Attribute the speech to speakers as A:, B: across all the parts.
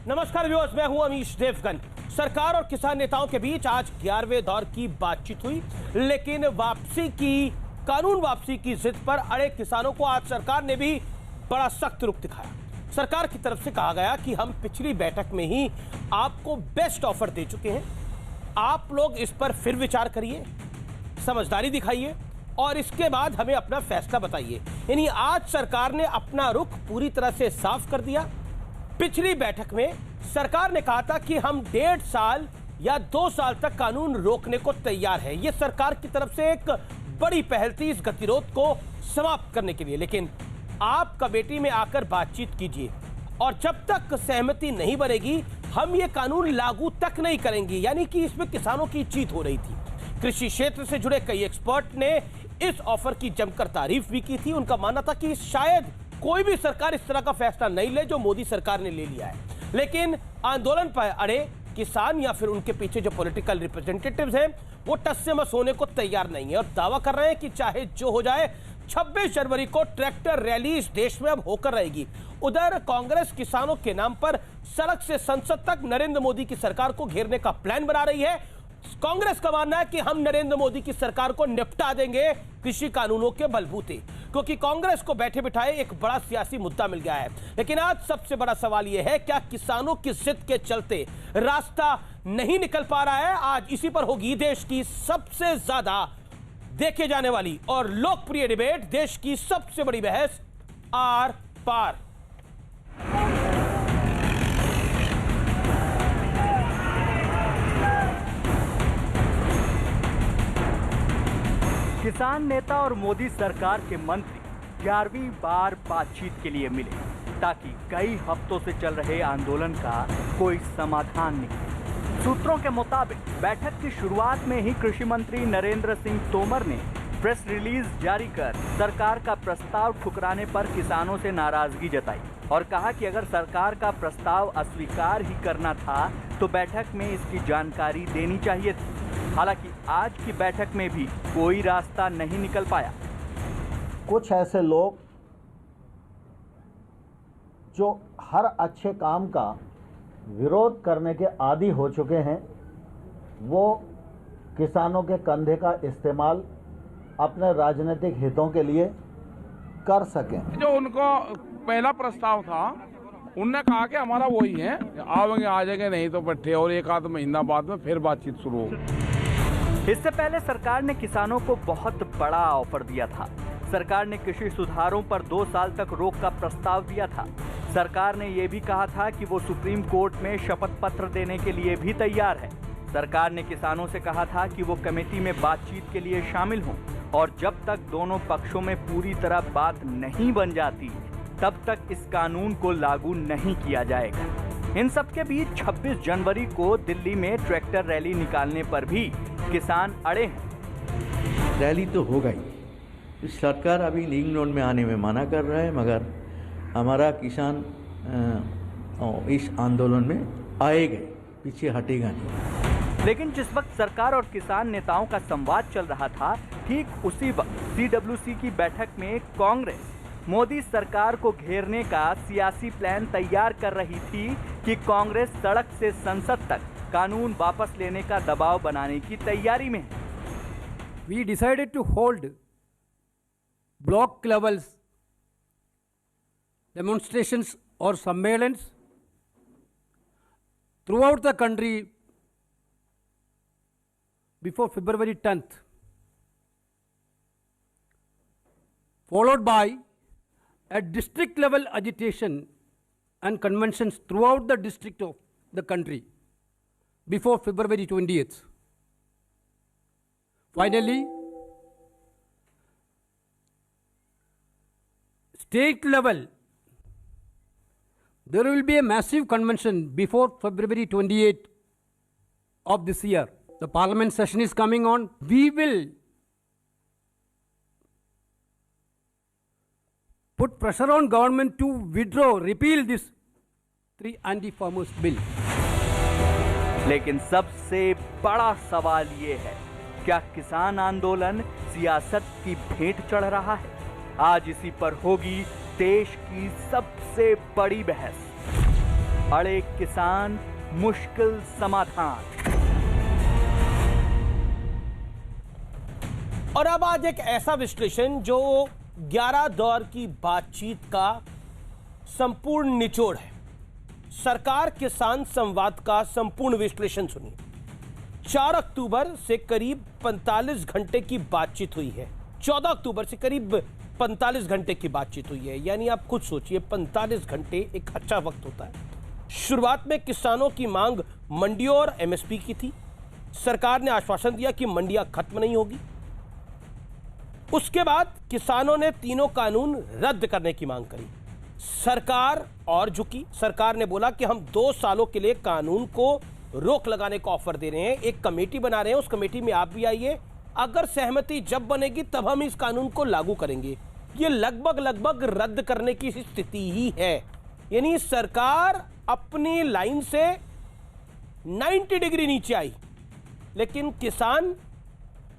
A: नमस्कार व्यूअर्स, मैं हूं अमीश देवगन। सरकार और किसान नेताओं के बीच आज 11वें दौर की बातचीत हुई, लेकिन कानून वापसी की जिद पर अड़े किसानों को आज सरकार ने भी बड़ा सख्त रुख दिखाया। सरकार की तरफ से कहा गया कि हम पिछली बैठक में ही आपको बेस्ट ऑफर दे चुके हैं, आप लोग इस पर फिर विचार करिए, समझदारी दिखाइए और इसके बाद हमें अपना फैसला बताइए। यानी आज सरकार ने अपना रुख पूरी तरह से साफ कर दिया। पिछली बैठक में सरकार ने कहा था कि हम 1.5 साल या 2 साल तक कानून रोकने को तैयार है। यह सरकार की तरफ से एक बड़ी पहल थी इस गतिरोध को समाप्त करने के लिए। लेकिन आप कमेटी में आकर बातचीत कीजिए और जब तक सहमति नहीं बनेगी हम ये कानून लागू तक नहीं करेंगे। यानी कि इसमें किसानों की जीत हो रही थी। कृषि क्षेत्र से जुड़े कई एक्सपर्ट ने इस ऑफर की जमकर तारीफ भी की थी। उनका मानना था कि शायद कोई भी सरकार इस तरह का फैसला नहीं ले जो मोदी सरकार ने ले लिया है। लेकिन आंदोलन पर अड़े किसान या फिर उनके पीछे जो पॉलिटिकल रिप्रेजेंटेटिव्स हैं वो टस से मस होने को तैयार नहीं है और दावा कर रहे हैं कि चाहे जो हो जाए 26 जनवरी को ट्रैक्टर रैली इस देश में अब होकर रहेगी। उधर कांग्रेस किसानों के नाम पर सड़क से संसद तक नरेंद्र मोदी की सरकार को घेरने का प्लान बना रही है। कांग्रेस का मानना है कि हम नरेंद्र मोदी की सरकार को निपटा देंगे कृषि कानूनों के बलबूते, क्योंकि कांग्रेस को बैठे बिठाए एक बड़ा सियासी मुद्दा मिल गया है। लेकिन आज सबसे बड़ा सवाल यह है, क्या किसानों की जिद के चलते रास्ता नहीं निकल पा रहा है? आज इसी पर होगी देश की सबसे ज्यादा देखे जाने वाली और लोकप्रिय डिबेट, देश की सबसे बड़ी बहस आर पार।
B: किसान नेता और मोदी सरकार के मंत्री 11वीं बार बातचीत के लिए मिले ताकि कई हफ्तों से चल रहे आंदोलन का कोई समाधान निकले। सूत्रों के मुताबिक बैठक की शुरुआत में ही कृषि मंत्री नरेंद्र सिंह तोमर ने प्रेस रिलीज जारी कर सरकार का प्रस्ताव ठुकराने पर किसानों से नाराजगी जताई और कहा कि अगर सरकार का प्रस्ताव अस्वीकार ही करना था तो बैठक में इसकी जानकारी देनी चाहिए थी। हालांकि आज की बैठक में भी कोई रास्ता नहीं निकल पाया।
C: कुछ ऐसे लोग जो हर अच्छे काम का विरोध करने के आदी हो चुके हैं, वो किसानों के कंधे का इस्तेमाल अपने राजनीतिक हितों के लिए कर सकें।
D: जो उनको पहला प्रस्ताव था उनने कहा कि हमारा वही है, आवेंगे आ जाएंगे, नहीं तो बैठे और 1 आध महीना बाद में फिर बातचीत शुरू होगी।
B: इससे पहले सरकार ने किसानों को बहुत बड़ा ऑफर दिया था। सरकार ने कृषि सुधारों पर 2 साल तक रोक का प्रस्ताव दिया था। सरकार ने यह भी कहा था कि वो सुप्रीम कोर्ट में शपथ पत्र देने के लिए भी तैयार है। सरकार ने किसानों से कहा था कि वो कमेटी में बातचीत के लिए शामिल हों और जब तक दोनों पक्षों में पूरी तरह बात नहीं बन जाती तब तक इस कानून को लागू नहीं किया जाएगा। इन सब के बीच 26 जनवरी को दिल्ली में ट्रैक्टर रैली निकालने पर भी किसान अड़े हैं।
E: रैली तो होगा ही। सरकार अभी रिंग रोड में आने में मना कर रहा है, मगर हमारा किसान इस आंदोलन में आएगा, पीछे हटेगा नहीं।
B: लेकिन जिस वक्त सरकार और किसान नेताओं का संवाद चल रहा था, ठीक उसी वक्त सीडब्ल्यूसी की बैठक में कांग्रेस मोदी सरकार को घेरने का सियासी प्लान तैयार कर रही थी कि कांग्रेस सड़क से संसद तक कानून वापस लेने का दबाव बनाने की तैयारी में है।
F: We decided to hold block levels demonstrations or surveillance throughout the country before February 10th, followed by a district level agitation and conventions throughout the district of the country before February 20th. Finally, state level, there will be a massive convention before February 28th of this year. The parliament session is coming on. We will put pressure on government to withdraw, repeal this 3 anti-farmers bill.
B: लेकिन सबसे बड़ा सवाल ये है, क्या किसान आंदोलन सियासत की भेंट चढ़ रहा है? आज इसी पर होगी देश की सबसे बड़ी बहस। अड़े किसान, मुश्किल समाधान।
A: और अब आज एक ऐसा विश्लेषण जो 11 दौर की बातचीत का संपूर्ण निचोड़ है। सरकार किसान संवाद का संपूर्ण विश्लेषण सुनिए। 4 अक्टूबर से करीब 45 घंटे की बातचीत हुई है। 14 अक्टूबर से करीब 45 घंटे की बातचीत हुई है। यानी आप खुद सोचिए 45 घंटे एक अच्छा वक्त होता है। शुरुआत में किसानों की मांग मंडियों और एमएसपी की थी। सरकार ने आश्वासन दिया कि मंडियां खत्म नहीं होगी। उसके बाद किसानों ने तीनों कानून रद्द करने की मांग करी। सरकार और झुकी। सरकार ने बोला कि हम 2 सालों के लिए कानून को रोक लगाने का ऑफर दे रहे हैं, एक कमेटी बना रहे हैं, उस कमेटी में आप भी आइए, अगर सहमति जब बनेगी तब हम इस कानून को लागू करेंगे। ये लगभग रद्द करने की स्थिति ही है। यानी सरकार अपनी लाइन से 90 डिग्री नीचे आई, लेकिन किसान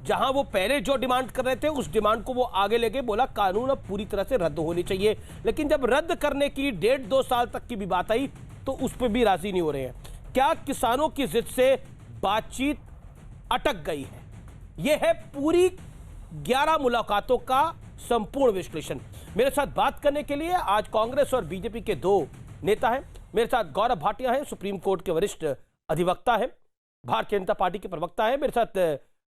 A: जहां वो पहले जो डिमांड कर रहे थे उस डिमांड को वो आगे लेके बोला कानून अब पूरी तरह से रद्द होनी चाहिए। लेकिन जब रद्द करने की 1.5-2 साल तक की भी बात आई तो उस पर भी राजी नहीं हो रहे हैं। क्या किसानों की जिद से बातचीत अटक गई है? यह है पूरी 11 मुलाकातों का संपूर्ण विश्लेषण। मेरे साथ बात करने के लिए आज कांग्रेस और बीजेपी के 2 नेता हैं। मेरे साथ गौरव भाटिया हैं, सुप्रीम कोर्ट के वरिष्ठ अधिवक्ता हैं, भारतीय जनता पार्टी के प्रवक्ता हैं। मेरे साथ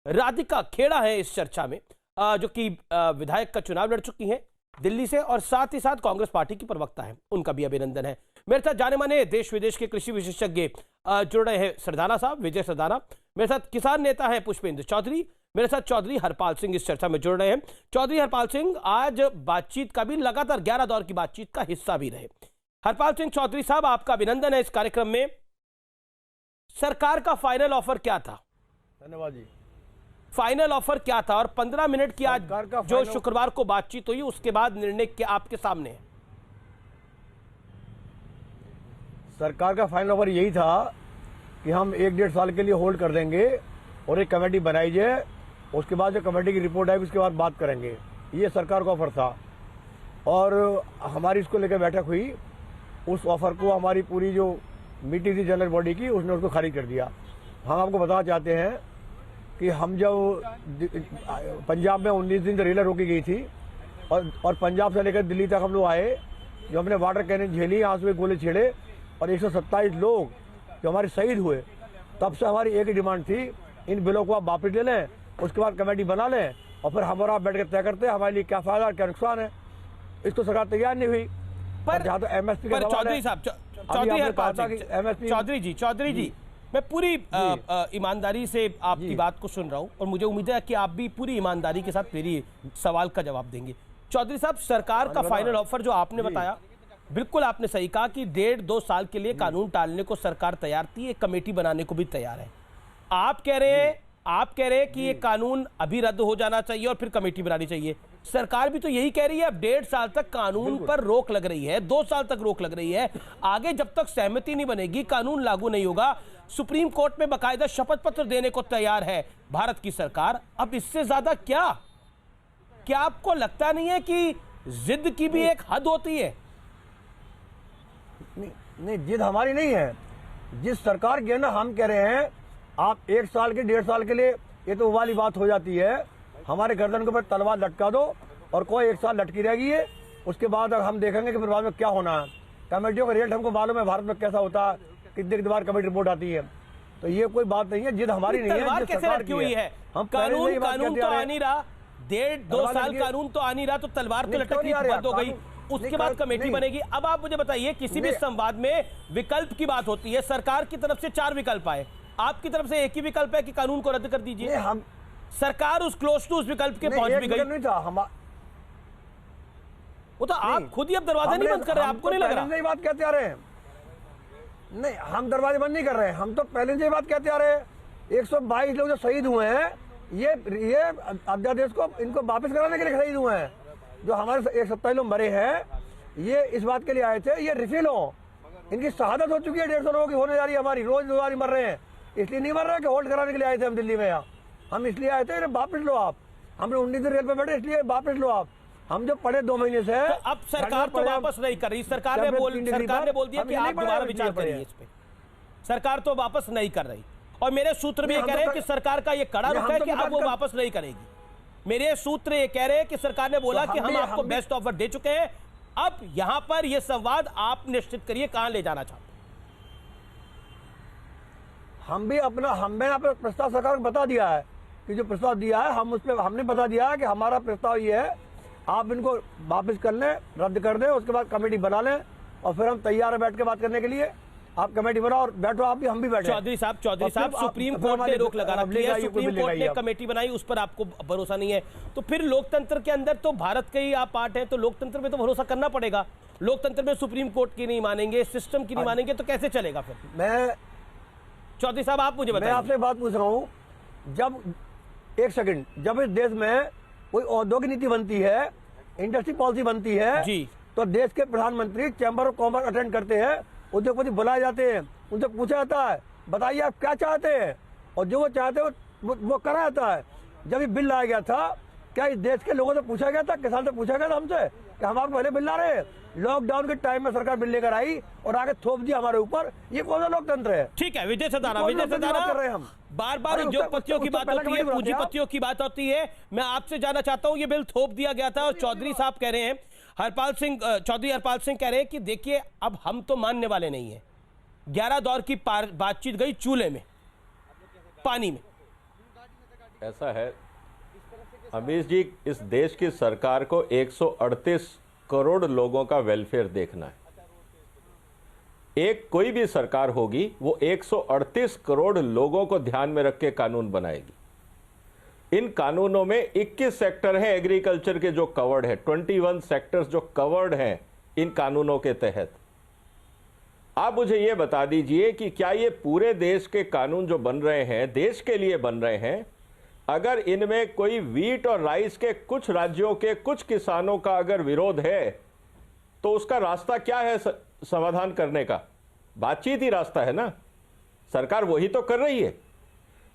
A: राधिका खेड़ा है इस चर्चा में, जो कि विधायक का चुनाव लड़ चुकी हैं दिल्ली से, और साथ ही साथ कांग्रेस पार्टी की प्रवक्ता है, उनका भी अभिनंदन है। मेरे साथ जाने माने देश विदेश के कृषि विशेषज्ञ जुड़ रहे हैं, सरदाना साहब, विजय सरदाना। मेरे साथ किसान नेता है पुष्पेंद्र चौधरी। मेरे साथ चौधरी हरपाल सिंह इस चर्चा में जुड़ रहे हैं। चौधरी हरपाल सिंह आज बातचीत का भी लगातार 11 दौर की बातचीत का हिस्सा भी रहे। हरपाल सिंह चौधरी साहब, आपका अभिनंदन है इस कार्यक्रम में। सरकार का फाइनल ऑफर क्या था?
G: धन्यवाद जी।
A: फाइनल ऑफर क्या था? और 15 मिनट की आज जो शुक्रवार को बातचीत हुई उसके बाद निर्णय क्या आपके सामने है?
G: सरकार का फाइनल ऑफर यही था कि हम 1-1.5 साल के लिए होल्ड कर देंगे और एक कमेटी बनाई जाए, उसके बाद जो कमेटी की रिपोर्ट आएगी उसके बाद बात करेंगे। ये सरकार का ऑफर था और हमारी इसको लेकर बैठक हुई। उस ऑफर को हमारी पूरी जो मीटिंग थी जनरल बॉडी की, उसने उसको खारिज कर दिया। हम आपको बताना चाहते हैं कि हम जब पंजाब में 19 दिन रेलर रोकी गई थी और पंजाब से लेकर दिल्ली तक हम लोग आए, जो हमने वाटर कैनन झेली, आंसू में गोले छेड़े और 127 लोग जो हमारे शहीद हुए, तब से हमारी एक ही डिमांड थी, इन बिलों को आप वापस ले लें, उसके बाद कमेटी बना लें और फिर हमारा बैठ कर तय करते हैं हमारे लिए क्या फायदा और क्या नुकसान है। इसको सरकार तैयार नहीं हुई। पर जहाँ तो एमएसपी का
A: चौधरी साहब, चौधरी जी, मैं पूरी ईमानदारी से आपकी बात को सुन रहा हूं और मुझे उम्मीद है कि आप भी पूरी ईमानदारी के साथ मेरी सवाल का जवाब देंगे। चौधरी साहब, सरकार का फाइनल ऑफर जो आपने बताया, बिल्कुल आपने सही कहा कि 1.5-2 साल के लिए कानून टालने को सरकार तैयार थी, एक कमेटी बनाने को भी तैयार है। आप कह रहे हैं कि ये कानून अभी रद्द हो जाना चाहिए और फिर कमेटी बनानी चाहिए। सरकार भी तो यही कह रही है। अब 1.5 साल तक कानून पर रोक लग रही है, 2 साल तक रोक लग रही है। आगे जब तक सहमति नहीं बनेगी, कानून लागू नहीं होगा। सुप्रीम कोर्ट में बकायदा शपथ पत्र देने को तैयार है भारत की सरकार। अब इससे ज्यादा क्या आपको लगता नहीं है कि जिद की भी एक हद होती है?
G: नहीं, जिद हमारी नहीं है। जिस सरकार की है ना, हम कह रहे हैं आप 1 साल के 1.5 साल के लिए, ये तो वाली बात हो जाती है। हमारे गर्दन के ऊपर तलवार लटका दो और कोई 1 साल लटकी रहेगी है, उसके बाद हम देखेंगे कि फिर बाद में क्या होना है। कमेटियों का रिजल्ट हमको मालूम है भारत में कैसा होता है, कितने बार कमेटी रिपोर्ट आती है। तो ये कोई बात नहीं है, जिद हमारी नहीं है।
A: तलवार कैसे लटकी हुई है? हम कानून तो आ नहीं रहा, 1.5-2 साल कानून तो आ नहीं रहा, तो तलवार तो लटकनी बंद हो गई। उसके बाद कमेटी बनेगी। अब आप मुझे बताइए, किसी भी संवाद में विकल्प की बात होती है। सरकार की तरफ से 4 विकल्प आए, आपकी तरफ से एक ही विकल्प है कि कानून को रद्द कर दीजिए।
G: हम
A: सरकार उस क्लोज टू उस विकल्प के पहुंच भी गई।
G: नहीं था
A: वो तो आप खुद ही अब दरवाजा नहीं बंद कर रहे, आपको नहीं लग रहा?
G: नहीं, बात कहते आ रहे हैं। नहीं, हम दरवाजे बंद नहीं कर रहे हैं, हम तो पहले से बात कहते आ रहे हैं। 122 लोग जो शहीद हुए हैं, ये अध्यादेश को इनको वापस कराने के लिए शहीद हुए हैं। जो हमारे 127 लोग मरे हैं, ये इस बात के लिए आए थे, ये रिफिल हो। इनकी शहादत हो चुकी है, 150 लोगों की होने जा रही है। हमारी रोज रोजारी मर रहे हैं, इसलिए नहीं मर रहे कि होल्ड कराने के लिए आए थे हम दिल्ली में। यहाँ हम इसलिए आए थे, वापस लो आप। हमने 19 दिन रेल पे बैठे, इसलिए वापस लो आप। हम जो पढ़े 2 महीने से।
A: तो अब सरकार तो वापस नहीं कर रही, सरकार ने बोल दिया कि आप दोबारा विचार करिए इस पे। सरकार तो वापस नहीं कर रही, और मेरे सूत्र में ये कह रहे हैं कि सरकार का ये कड़ा रुख है कि अब वो वापस नहीं करेगी। मेरे सूत्र ये कह रहे हैं कि सरकार ने बोला कि हम आपको बेस्ट ऑफर दे चुके हैं, अब यहां पर ये संवाद आप निश्चित करिए कहां ले जाना चाहते हैं।
G: हमने अपना प्रस्ताव सरकार को बता दिया है कि जो प्रस्ताव दिया है हम उस पर हमने बता दिया है कि हमारा प्रस्ताव ये है, आप इनको वापस कर लें, रद्द कर दें, उसके बाद कमेटी बना लें और फिर हम तैयार है बैठ के बात करने के लिए। आप कमेटी बनाओ और बैठो, आप भी हम भी बैठे।
A: चौधरी साहब सुप्रीम कोर्ट ने रोक लगा रखी है, सुप्रीम कोर्ट ने कमेटी बनाई, उस पर आपको भरोसा नहीं है, तो फिर लोकतंत्र के अंदर तो भारत के ही आप पार्ट हैं, तो लोकतंत्र में तो भरोसा करना पड़ेगा। लोकतंत्र में सुप्रीम कोर्ट की नहीं मानेंगे, सिस्टम की नहीं मानेंगे, तो कैसे चलेगा फिर?
G: मैं
A: चौधरी साहब आप मुझे बताइए,
G: मैं आपसे बात पूछ रहा हूँ, जब एक सेकंड, जब इस देश में कोई औद्योगिक नीति बनती है, इंडस्ट्री पॉलिसी बनती है जी, तो देश के प्रधानमंत्री चैम्बर ऑफ कॉमर्स अटेंड करते हैं, उद्योगपति बुलाए जाते हैं, उनसे पूछा जाता है बताइए आप क्या चाहते हैं, और जो वो चाहते हैं वो करा जाता है। जब ये बिल लाया गया था, क्या इस देश के लोगों से पूछा गया था, किसान से पूछा गया था हमसे कि हम आपको पहले बिल ला रहे हैं? लॉकडाउन के टाइम में सरकार बिल लेकर आई और आगे थोप दिया हमारे ऊपर, ये कौन सा लोकतंत्र है?
A: ठीक है विजय सदाना कर रहे हैं हम। बार उद्योगपतियों की बात होती है, पूंजीपतियों की बात होती है, मैं आपसे जानना चाहता हूं, ये बिल थोप दिया गया था और चौधरी साहब कह रहे हैं, चौधरी हरपाल सिंह कह रहे हैं कि देखिए अब हम तो मानने वाले नहीं है, 11 दौर की बातचीत गई चूल्हे में, पानी में।
H: ऐसा है अमीश जी, इस देश की सरकार को 138 करोड़ लोगों का वेलफेयर देखना है। एक कोई भी सरकार होगी वो 138 करोड़ लोगों को ध्यान में रख के कानून बनाएगी। इन कानूनों में 21 सेक्टर हैं एग्रीकल्चर के जो कवर्ड है, 21 सेक्टर्स जो कवर्ड हैं इन कानूनों के तहत। आप मुझे ये बता दीजिए कि क्या ये पूरे देश के कानून जो बन रहे हैं देश के लिए बन रहे हैं? अगर इनमें कोई वीट और राइस के कुछ राज्यों के कुछ किसानों का अगर विरोध है तो उसका रास्ता क्या है समाधान करने का? बातचीत ही रास्ता है ना, सरकार वही तो कर रही है।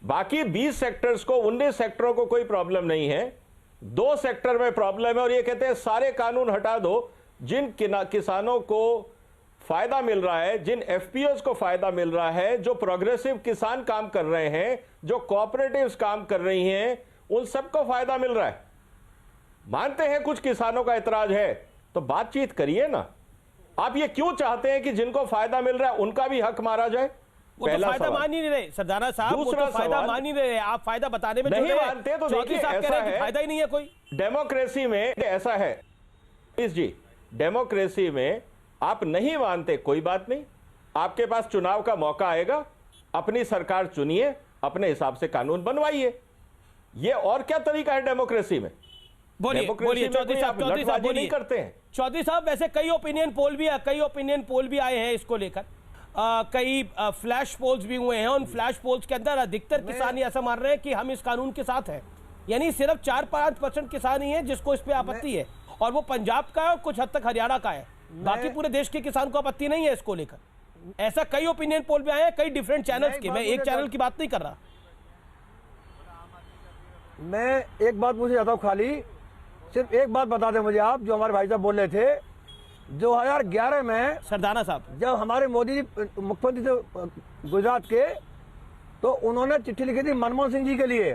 H: बाकी 20 सेक्टर्स को 19 सेक्टरों को कोई प्रॉब्लम नहीं है, 2 सेक्टर में प्रॉब्लम है और ये कहते हैं सारे कानून हटा दो। जिन किसानों को फायदा मिल रहा है, जिन एफपीओज को फायदा मिल रहा है, जो प्रोग्रेसिव किसान काम कर रहे हैं, जो कोऑपरेटिव्स काम कर रही हैं, उन सबको फायदा मिल रहा है। मानते हैं कुछ किसानों का इतराज है तो बातचीत करिए ना। आप ये क्यों चाहते हैं कि जिनको फायदा मिल रहा है उनका भी हक मारा जाए?
A: वो तो फायदा मान ही नहीं रहे सरदाना साहब, वो तो फायदा मान ही नहीं रहे। आप फायदा बताने में
H: नहीं मानते तो देखिए ऐसा है,
A: फायदा ही नहीं है कोई।
H: डेमोक्रेसी में ऐसा है जी, डेमोक्रेसी में आप नहीं मानते कोई बात नहीं, आपके पास चुनाव का मौका आएगा, अपनी सरकार चुनिए, अपने हिसाब से कानून बनवाइए। ये और क्या तरीका है डेमोक्रेसी में?
A: बोलिए चौधरी साहब नहीं
H: करते हैं।
A: चौधरी साहब वैसे कई ओपिनियन पोल भी आए हैं इसको लेकर, कई फ्लैश पोल्स भी हुए हैं। उन फ्लैश पोल्स के अंदर अधिकतर किसान ऐसा मान रहे हैं कि हम इस कानून के साथ हैं, यानी सिर्फ 4-5% किसान ही है जिसको इस पे आपत्ति है, और वो पंजाब का है और कुछ हद तक हरियाणा का है। बाकी पूरे देश के किसान को आपत्ति नहीं है इसको लेकर। ऐसा कई ओपिनियन पोल भी आए हैं, कई डिफरेंट चैनल्स के, मैं एक चैनल की बात नहीं कर रहा।
G: मैं एक बात पूछना चाहता हूँ, खाली सिर्फ एक बात बता दें मुझे आप, जो हमारे भाई साहब बोल रहे थे 2011 में
A: सरदाना साहब जब
G: हमारे मोदी जी मुख्यमंत्री थे गुजरात के, तो उन्होंने चिट्ठी लिखी थी मनमोहन सिंह जी के लिए,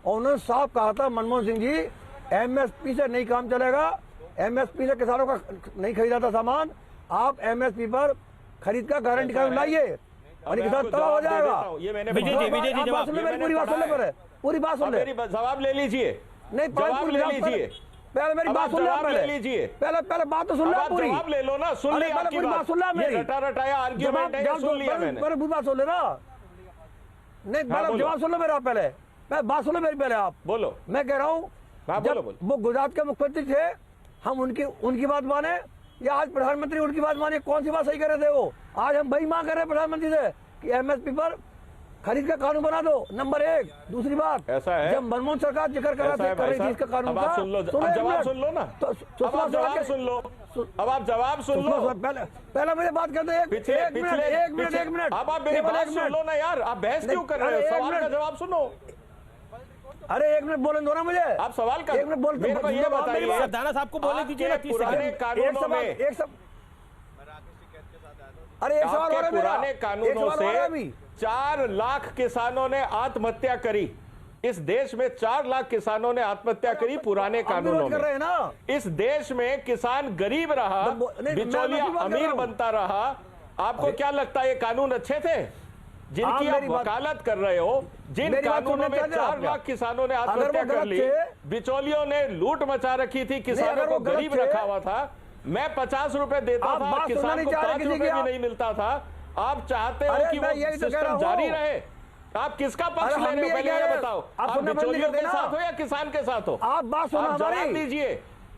G: और उन्होंने साफ कहा था मनमोहन सिंह जी एमएसपी से नहीं काम चलेगा, एमएसपी से किसानों का नहीं खरीदा था सामान, आप एमएसपी पर खरीद का गारंटी कार्ड लाइए और किसान तबाह हो जाएगा।
A: विजय जी जवाब
G: पूरी बात सुन ले, पूरी बात सुन ले,
H: जवाब ले लीजिए,
G: नहीं
H: जवाब ले लीजिए,
G: पहले मेरी बात सुन ले
H: लीजिए,
G: पहले बात तो सुन ले पूरी,
H: जवाब ले लो ना, सुन ली आपकी बात,
G: सुन ले मेरी,
H: रटाया आर्गुमेंट है, सुन लिया मैंने,
G: पहले पूरी बात सुन ले ना, नहीं पहले जवाब सुन लो मेरा, पहले बात सुन लो मेरी, पहले आप बोलो। मैं कह रहा हूँ जब वो गुजरात के मुख्यमंत्री थे हम उनकी बात माने या आज प्रधानमंत्री उनकी बात माने? कौन सी बात सही कर रहे थे वो? आज हम वही मांग कर रहे हैं प्रधानमंत्री से कि एमएसपी पर खरीद का कानून बना दो, नंबर 1। दूसरी बात,
H: ऐसा है
G: जब मनमोहन सरकार जिक्र कर रही थी इसका कानून का,
H: सुन लो, जवाब सुन लो ना, अब आप जवाब सुन लो, अब आप जवाब सुन लो,
G: पहले मुझे बात कर दे, एक मिनट,
H: अब आप मेरी बात सुन लो ना यार, आप बहस क्यों कर रहे हो? सवाल का जवाब सुनो,
G: अरे एक मिनट बोलने दो ना मुझे।
H: आप सवाल कर,
G: एक मिनट बोल,
H: मेरे को ये बताइए,
A: सरदाना साहब को बोलने दीजिए ना।
H: पुराने कानूनों में,
G: अरे एक सवाल
H: आपके पुराने कानूनों से 4 लाख किसानों ने आत्महत्या करी। इस देश में 4 लाख किसानों ने आत्महत्या करी पुराने कानूनों में। इस देश में किसान गरीब रहा, बिचौलिया अमीर बनता रहा। आपको क्या लगता है ये कानून अच्छे थे जिनकी आप वकालत कर रहे हो? जिन कानूनों में 4 लाख किसानों ने आत्महत्या कर ली, बिचौलियों ने लूट मचा रखी थी, किसानों को गरीब रखा हुआ था। मैं 50 रुपए देता था, किसान को 5 रुपए भी नहीं मिलता था। आप चाहते हो कि वो सिस्टम जारी रहे? आप किसका पक्ष ले रहे हो पहले ये बताओ? आप बिचौलियों के साथ हो या किसान के साथ हो?
G: आप बात सुनो,
H: आप जवाब दीजिए।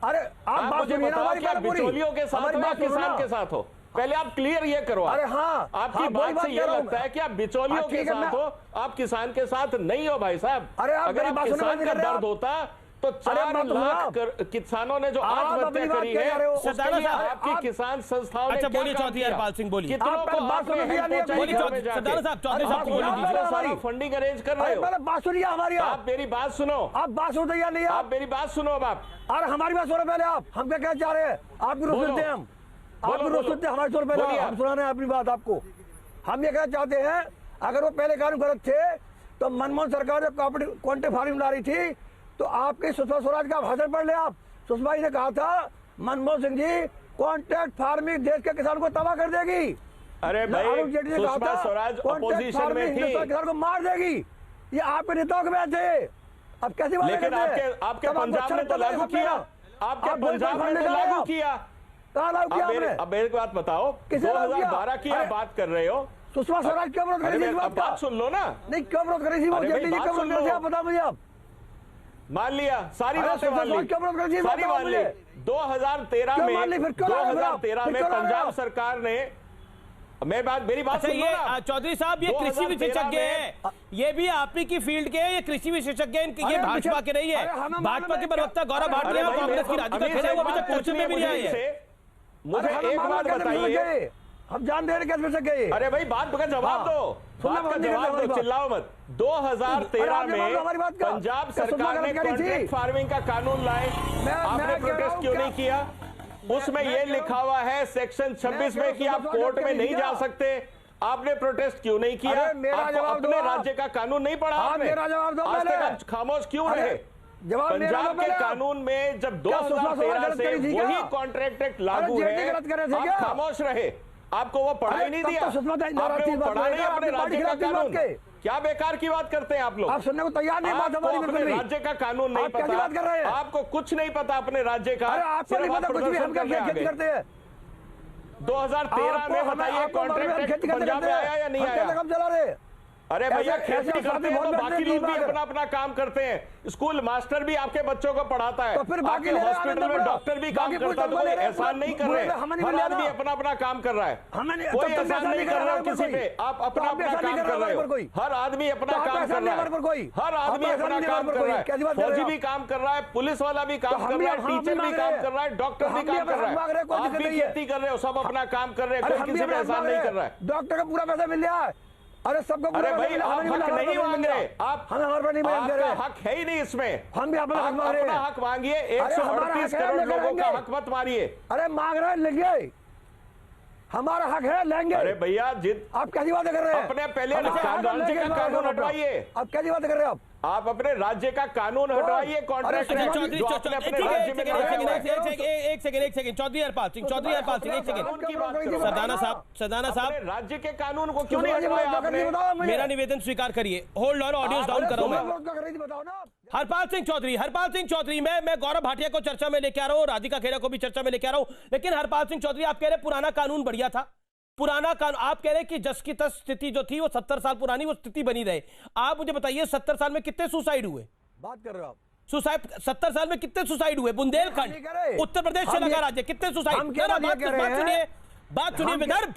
G: अरे
H: आप मुझे बताओ कि आप बिचौलियों के साथ हो या किसान के साथ हो? पहले आप क्लियर ये करो।
G: अरे हाँ,
H: आपकी बात से ये लगता है कि आप बिचौलियों के साथ हो, आप किसान के साथ नहीं हो भाई साहब।
G: अरे
H: अगर आप किसान का दर्द होता तो 4 लाख किसानों ने जो आत्महत्या करी है, उसके लिए आपकी किसान संस्थाओं ने
A: अच्छा
H: क्या
A: बोलिए
H: काम
A: चौधरी
H: किया?
A: हरपाल सिंह, बोलिए।
H: कितनों को आपने हेल्प पहुंचाई घर में जाके?
A: सरदाना साहब, चौधरी साहब को बोलने दीजिए।
H: सारा फंडिंग अरेंज कर रहे हो।
G: बात सुनिए हमारी,
H: आप मेरी बात सुनो।
G: आप बात सुनते या नहीं?
H: आप मेरी बात सुनो। अब आप,
G: अरे हमारी बात सुनो पहले। आप हम क्या चाह रहे हैं? आप भी रोक सुनते हैं, हम आप भी रोक सुनते हैं हमारी। सुनो पहले, हम सुना रहे हैं अपनी बात आपको। हम ये कहना चाहते हैं, अगर वो पहले कानून गलत थे तो मनमोहन सरकार जब क्वांटिटी फार्मिंग ला रही थी तो आपकी सुषमा स्वराज का भाषण पढ़ ले आप। सुषमा जी ने कहा था मनमोहन सिंह जी कॉन्ट्रैक्ट फार्मिंग देश के किसान को तबाह कर देगी।
H: अरे भाई सुषमा स्वराज अपोजिशन में थी,
G: किसान को मार देगी। ये आपके नेताओं के बयान थे। अब कैसी बात?
H: लेकिन आपके पंजाब ने तो लागू किया। आपके पंजाब ने तो लागू किया।
G: कहाँ लागू किया आपने?
H: अब मेरे को बात बताओ, 2012 की आप बात कर रहे हो।
G: सुषमा स्वराज क्यों विरोध करी थी?
H: बात सुन लो ना।
G: नहीं, क्यों विरोध करी थी? आप बता मुझे। आप
H: मान लिया, सारी बातें मान ली, सारी मान ली। 2013 में पंजाब सरकार ने, मेरी बात सुनो ना।
A: चौधरी साहब ये कृषि विशेषज्ञ है, ये भी आप ही की फील्ड के, ये कृषि विशेषज्ञ, ये भाजपा के नहीं है। भाजपा के प्रवक्ता गौरव भाटिया और कांग्रेस की राधिका खेड़े वो अभी तक चर्चा में भी नहीं आई है।
H: मुझे एक बात बताइए,
G: हम जान दे रहे कैसे गए?
H: अरे भाई बात का जवाब दो, बात का जवाब दो, चिल्लाओ मत। 2013 में पंजाब सरकार ने कॉन्ट्रैक्ट फार्मिंग का कानून लाए, आपने प्रोटेस्ट क्यों नहीं किया? उसमें यह लिखा हुआ है सेक्शन 26 में कि आप कोर्ट में नहीं जा सकते। आपने प्रोटेस्ट क्यों नहीं किया? आपको अपने राज्य का कानून नहीं पढ़ा आपने? आज तक आप खामोश क्यों रहे? पंजाब के कानून में जब 2013 से वही कॉन्ट्रैक्ट एक्ट लागू है, आप खामोश रहे। आपको वो पढ़ा ही नहीं दिया, आपने वो पढ़ा नहीं अपने राज्य का कानून। क्या बेकार की बात करते हैं आप लोग?
G: आप सुनने को तैयार नहीं। बात हमारी
H: अपने राज्य का कानून नहीं पता,
G: बात कर रहे हैं?
H: आपको कुछ नहीं पता अपने राज्य का।
G: आपको नहीं पता कुछ भी, हम क्या करते हैं?
H: 2013 में बताइए कॉन्ट्रैक्ट एक्ट पंजाब में आया या नहीं आया?
G: चला रहे?
H: अरे भैया खेती करते हैं तो बाकी लोग भी अपना अपना काम करते हैं। स्कूल मास्टर भी आपके बच्चों को पढ़ाता है,
G: तो फिर बाकी
H: हॉस्पिटल में डॉक्टर भी काम करता है। कोई एहसान नहीं कर रहे, हर आदमी अपना अपना काम कर रहा है। कोई एहसान नहीं कर रहा है किसी पे, आप अपना अपना काम कर रहे हो। हर आदमी अपना काम कर रहा है, हर आदमी अपना काम कर रहा है। फौजी भी काम कर रहा है, पुलिस वाला भी काम कर रहा है, टीचर भी काम कर रहा है, डॉक्टर भी काम कर रहा है, आप भी खेती कर रहे हो, सब अपना काम कर रहे हैं। कोई किसी पे एहसान नहीं कर रहा है।
G: डॉक्टर का पूरा पैसा मिल रहा है। अरे सबको
H: अरे भाई आप हक नहीं मांग रहे, आप आपका हक है ही नहीं इसमें।
G: हम भी अपना
H: हक मांगिए। 138 करोड़ लोगों का हक मत मारिए।
G: अरे मांग रहे हैं, लेंगे। हमारा हक है, लेंगे।
H: अरे भैया
G: आप कैसी बातें कर रहे हैं?
H: अपने पहले राज्य का कानून हटवाइए।
G: आप कैसी बातें कर रहे हैं?
H: आप अपने राज्य का कानून हटवाइए। कॉन्ट्रैक्ट
A: एक सेकंड चौधरी हरपाल सिंह, एक सेकंड। सरदाना साहब
H: राज्य के कानून को क्यों नहीं हटवाया आपने?
A: मेरा निवेदन स्वीकार करिए। होल्ड ऑन, ऑडियो डाउन कर रहा हूं मैं। हरपाल सिंह चौधरी, मैं गौरव भाटिया को चर्चा में लेके आ रहा हूँ, राधिका खेड़ा को भी चर्चा में लेके आ रहा हूँ। लेकिन हरपाल सिंह चौधरी, आप कह रहे पुराना कानून बढ़िया था। पुराना कानून, आप कह रहे कि जस की तस स्थिति जो थी वो 70 साल पुरानी, वो स्थिति बनी रहे। आप मुझे बताइए 70 साल में कितने सुसाइड हुए?
G: बात कर रहे हो आप?
A: सुसाइड 70 साल में कितने सुसाइड हुए? बुंदेलखंड, उत्तर प्रदेश से लगा राज्य, कितने सुसाइड? बात सुनिए विदर्भ,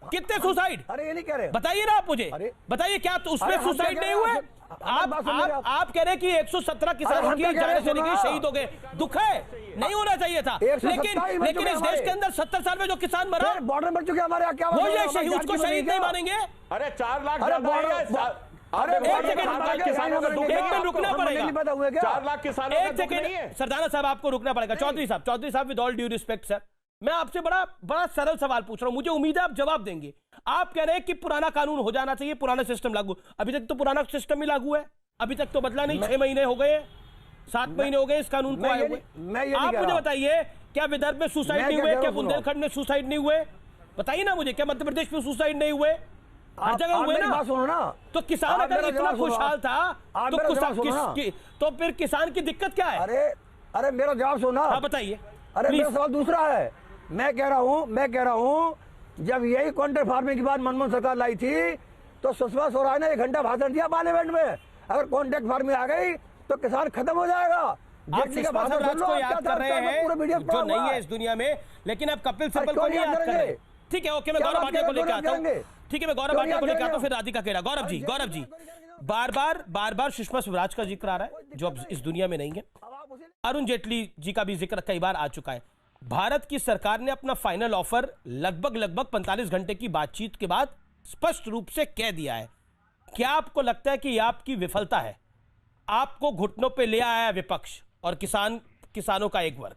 A: कितने सुसाइड?
G: अरे ये नहीं कह रहे,
A: बताइए ना आप मुझे, बताइए क्या उसमें सुसाइड नहीं हुए? आप कह रहे कि 117 किसानों की जान चली गई, शहीद हो गए। दुख है, नहीं होना चाहिए था। लेकिन इस देश के अंदर 70 साल में जो किसान मरा,
G: बॉर्डर बढ़ चुके हमारे, क्या
A: वो ये शहीद, उसको शहीद नहीं मानेंगे?
H: अरे 4 लाख ज्यादा है।
G: अरे
A: एक सेकंड,
G: किसानों का दुख
A: एक मिनट रुकना पड़ेगा।
G: पता हुआ क्या?
H: 4 लाख किसानों का
A: एक
H: दुख नहीं है।
A: सेकंड सरदाना साहब, आपको रुकना पड़ेगा। चौधरी साहब with all due respect sir, मैं आपसे बड़ा सरल सवाल पूछ रहा हूं, मुझे उम्मीद है आप जवाब देंगे। आप कह रहे हैं कि पुराना कानून हो जाना चाहिए, पुराना सिस्टम लागू। अभी तक तो पुराना सिस्टम ही लागू है, अभी तक तो बदला नहीं। 6 महीने हो गए, 7 महीने हो गए इस कानून को आए हुए। आप मुझे बताइए, क्या विदर्भ में सुसाइड नहीं हुए? क्या बुंदेलखंड में सुसाइड नहीं हुए? बताइए ना मुझे, क्या मध्य प्रदेश में सुसाइड नहीं हुए? हर जगह हुए ना।
G: सुनो ना,
A: तो किसान अगर इतना खुशहाल था तो फिर किसान की दिक्कत क्या है?
G: अरे मेरा जवाब सुना।
A: हाँ बताइए।
G: अरे मेरा सवाल दूसरा है। मैं कह रहा हूँ जब यही कॉन्ट्रैक्ट फार्मिंग की बात मनमोहन सरकार लाई थी तो सुषमा स्वराज ने 1 घंटा भाषण दिया पार्लियामेंट में। अगर कॉन्ट्रैक्ट फार्मिंग आ गई तो किसान खत्म हो जाएगा।
A: आप सुषमा स्वराज को याद कर रहे हैं जो नहीं है इस दुनिया में, लेकिन आप कपिल सिब्बल को नहीं याद कर रहे। ठीक है, ओके, मैं गौरव भाटिया को लेकर आता हूँ। ठीक है, मैं गौरव भाटिया को लेकर आता हूँ, फिर राधिका खेड़ा। गौरव जी, बार बार सुषमा स्वराज का जिक्र आ रहा है जो अब इस दुनिया में नहीं है। अरुण जेटली जी का भी जिक्र कई बार आ चुका है। भारत की सरकार ने अपना फाइनल ऑफर लगभग 45 घंटे की बातचीत के बाद स्पष्ट रूप से कह दिया है। क्या आपको लगता है कि यह आपकी विफलता है? आपको घुटनों पे ले आया विपक्ष और किसानों का एक वर्ग।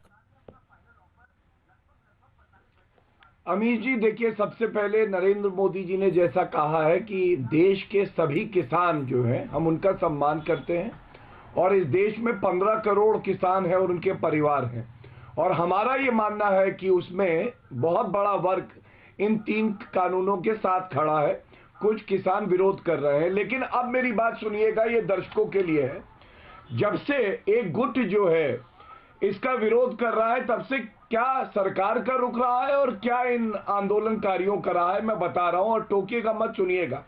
I: अमीर जी देखिए, सबसे पहले नरेंद्र मोदी जी ने जैसा कहा है कि देश के सभी किसान जो हैं हम उनका सम्मान करते हैं और इस देश में 15 करोड़ किसान हैं और उनके परिवार हैं और हमारा ये मानना है कि उसमें बहुत बड़ा वर्ग इन 3 कानूनों के साथ खड़ा है। कुछ किसान विरोध कर रहे हैं, लेकिन अब मेरी बात सुनिएगा, ये दर्शकों के लिए है। जब से एक गुट जो है इसका विरोध कर रहा है, तब से क्या सरकार का रुक रहा है और क्या इन आंदोलनकारियों का रहा है, मैं बता रहा हूं और टोकिएगा मत, सुनिएगा।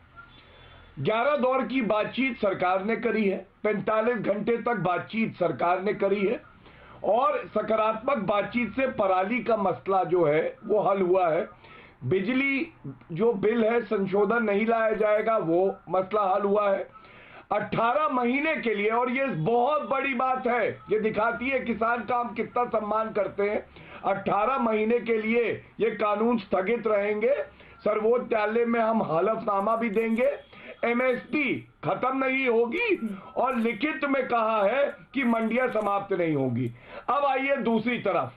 I: 11 दौर की बातचीत सरकार ने करी है, 45 घंटे तक बातचीत सरकार ने करी है और सकारात्मक बातचीत से पराली का मसला जो है वो हल हुआ है। बिजली जो बिल है संशोधन नहीं लाया जाएगा, वो मसला हल हुआ है 18 महीने के लिए। और ये बहुत बड़ी बात है, ये दिखाती है किसान का हम कितना सम्मान करते हैं। 18 महीने के लिए ये कानून स्थगित रहेंगे। सर्वोच्च न्यायालय में हम हलफनामा भी देंगे। एमएसपी खत्म नहीं होगी और लिखित में कहा है कि मंडियां समाप्त नहीं होगी। अब आइए दूसरी तरफ,